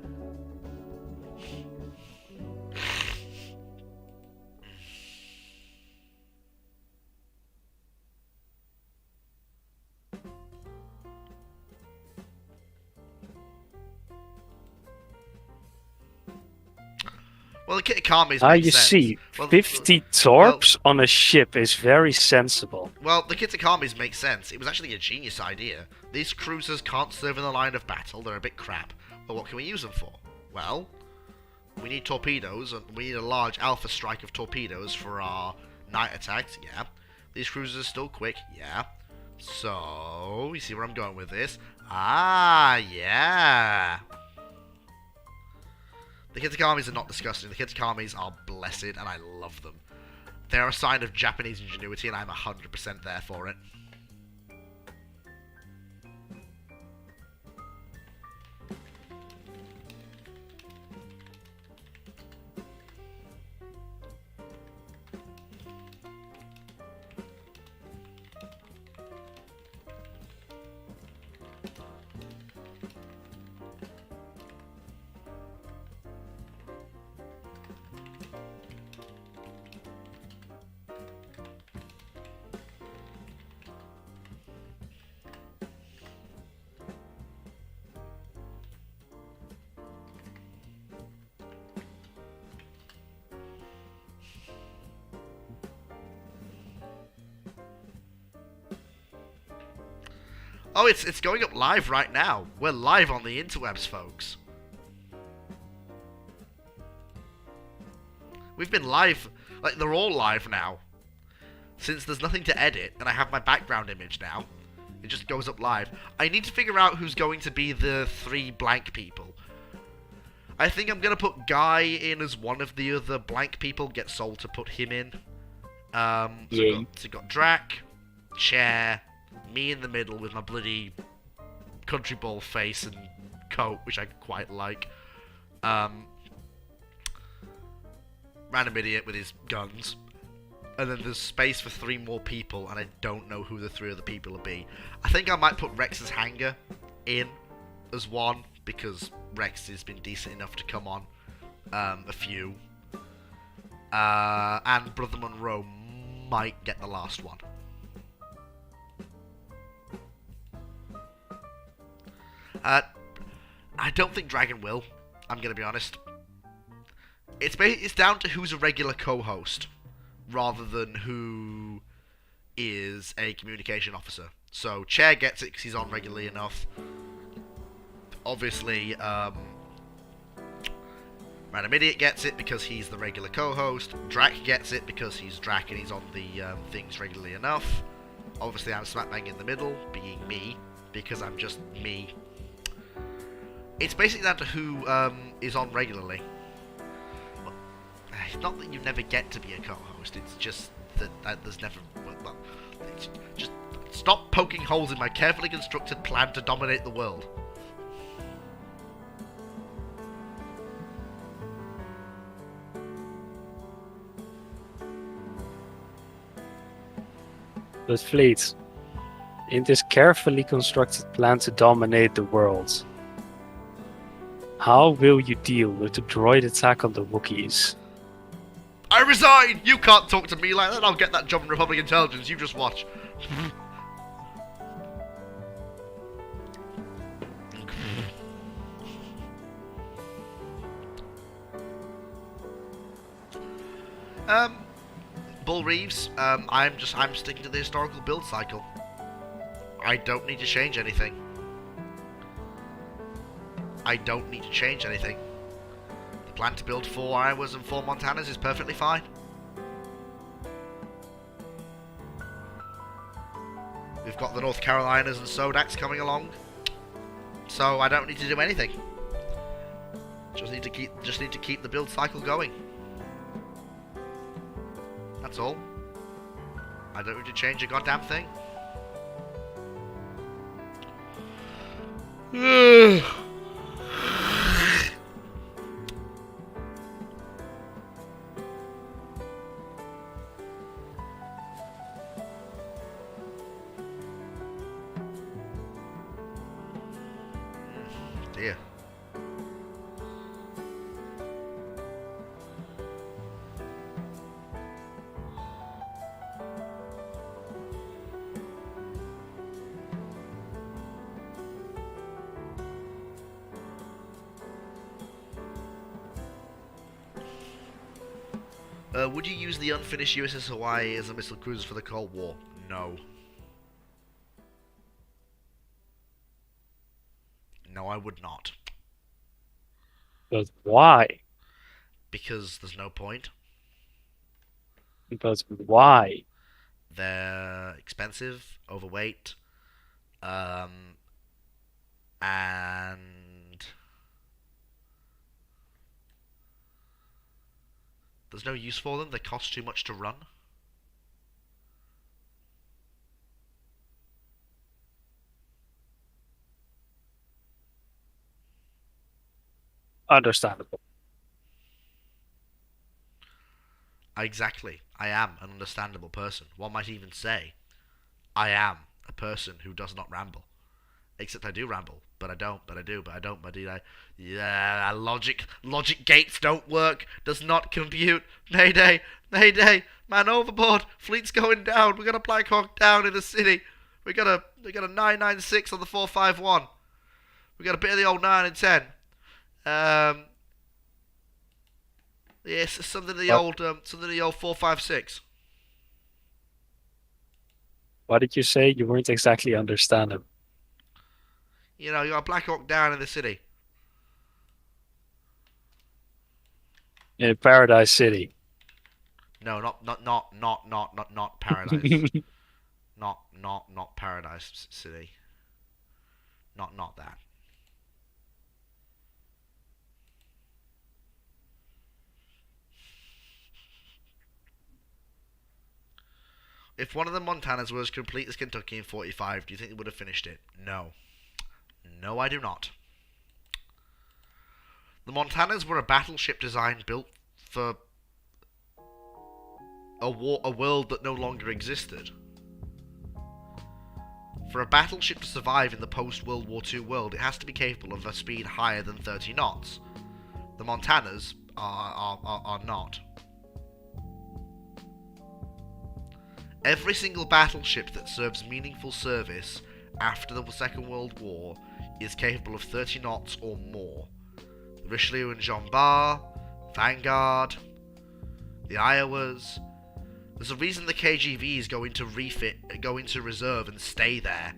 Well, the Kitakamis make
you
sense.
see,
Well,
50 torps on a ship is very sensible.
Well, the Kitakamis make sense. It was actually a genius idea. These cruisers can't serve in the line of battle. They're a bit crap. But what can we use them for? Well, we need torpedoes, and we need a large alpha strike of torpedoes for our night attacks. Yeah. These cruisers are still quick. Yeah. So, you see where I'm going with this? Ah, yeah. The Kitakamis are not disgusting. The Kitakamis are blessed, and I love them. They're a sign of Japanese ingenuity, and I'm 100% there for it. Oh, it's going up live right now. We're live on the interwebs, folks. We've been live, like, they're all live now. Since there's nothing to edit, and I have my background image now, it just goes up live. I need to figure out who's going to be the 3 blank people. I think I'm going to put Guy in as one of the other blank people, get Soul to put him in. So
Yay.
we've got Drac, Chair, me in the middle with my bloody country ball face and coat, which I quite like. Random Idiot with his guns. And then there's space for 3 more people, and I don't know who the 3 other people will be. I think I might put Rex's Hanger in as one, because Rex has been decent enough to come on a few. And Brother Monroe might get the last one. I don't think Dragon will, I'm going to be honest. It's down to who's a regular co-host, rather than who is a communication officer. So, Chair gets it because he's on regularly enough. Obviously, Random Idiot gets it because he's the regular co-host. Drac gets it because he's Drac and he's on the things regularly enough. Obviously, I'm smack bang in the middle, being me, because I'm just me. It's basically down to who is on regularly. It's not that you never get to be a co-host, it's just that there's never... Well, just stop poking holes in my carefully constructed plan to dominate the world.
But Fleet, in this carefully constructed plan to dominate the world, how will you deal with the droid attack on the Wookiees?
I resign! You can't talk to me like that. I'll get that job in Republic Intelligence. You just watch. Bull Reeves, I'm sticking to the historical build cycle. I don't need to change anything. I don't need to change anything. The plan to build 4 Iowas and 4 Montanas is perfectly fine. We've got the North Carolinas and Sodaks coming along, so I don't need to do anything. Just need to keep the build cycle going. That's all. I don't need to change a goddamn thing. Dear. Would you use the unfinished USS Hawaii as a missile cruiser for the Cold War? No. No, I would not.
But why?
Because there's no point.
But why?
They're expensive, overweight, and there's no use for them. They cost too much to run.
Understandable.
Exactly. I am an understandable person. One might even say, I am a person who does not ramble. Except I do ramble, but I don't, but I do, but I don't, but I... Yeah, logic gates don't work, does not compute. Mayday, mayday, man overboard, fleet's going down, we got a Black Hawk down in the city. We got a 996 on the 451. We got a bit of the old 9 and 10. Yes, something of the old 456.
What did you say? You weren't exactly understanding.
You know, you got Black Hawk Down in the city.
In Paradise City.
No, not Paradise. not Paradise City. Not that. If one of the Montanas was complete as Kentucky in 45, do you think they would have finished it? No. No, I do not. The Montanas were a battleship design built for a world that no longer existed. For a battleship to survive in the post-World War II world, it has to be capable of a speed higher than 30 knots. The Montanas are not. Every single battleship that serves meaningful service after the Second World War is capable of 30 knots or more. The Richelieu and Jean Bart, Vanguard, the Iowas. There's a reason the KGVs go into reserve and stay there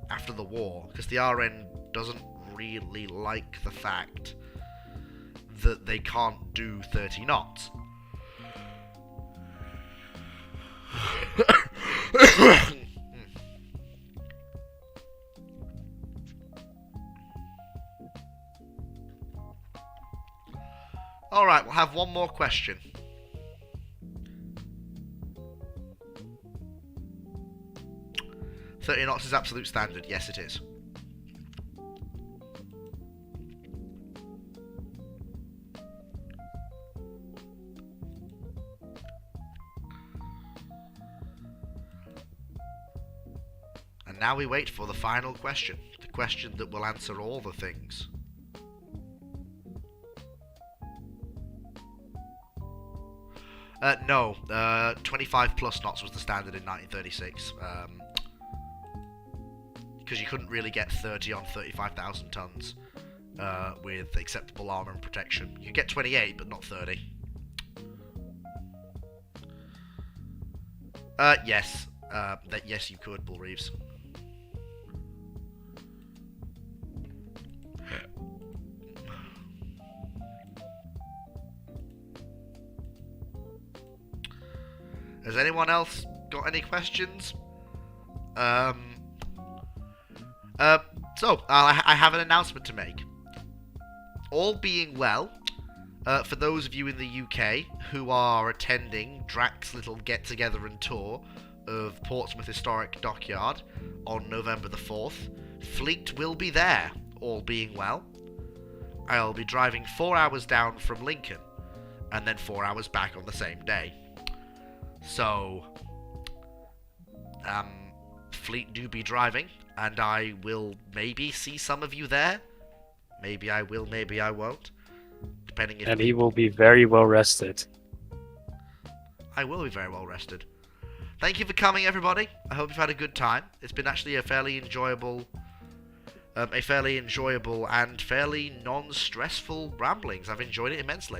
after the war, because the RN doesn't really like the fact that they can't do 30 knots. Alright, we'll have one more question. "30 knots is absolute standard." Yes, it is. And now we wait for the final question. The question that will answer all the things. No, 25 plus knots was the standard in 1936. Because you couldn't really get 30 on 35,000 tons with acceptable armor and protection. You could get 28, but not 30. Yes. Yes, you could, Bull Reeves. Has anyone else got any questions? I have an announcement to make. All being well, for those of you in the UK who are attending Drax's little get-together and tour of Portsmouth Historic Dockyard on November the 4th, Fleet will be there, all being well. I'll be driving 4 hours down from Lincoln, and then 4 hours back on the same day. So, Fleet do be driving, and I will maybe see some of you there. Maybe I will, maybe I won't. Depending if...
And he will be very well rested.
I will be very well rested. Thank you for coming, everybody. I hope you've had a good time. It's been actually a fairly enjoyable and fairly non-stressful ramblings. I've enjoyed it immensely.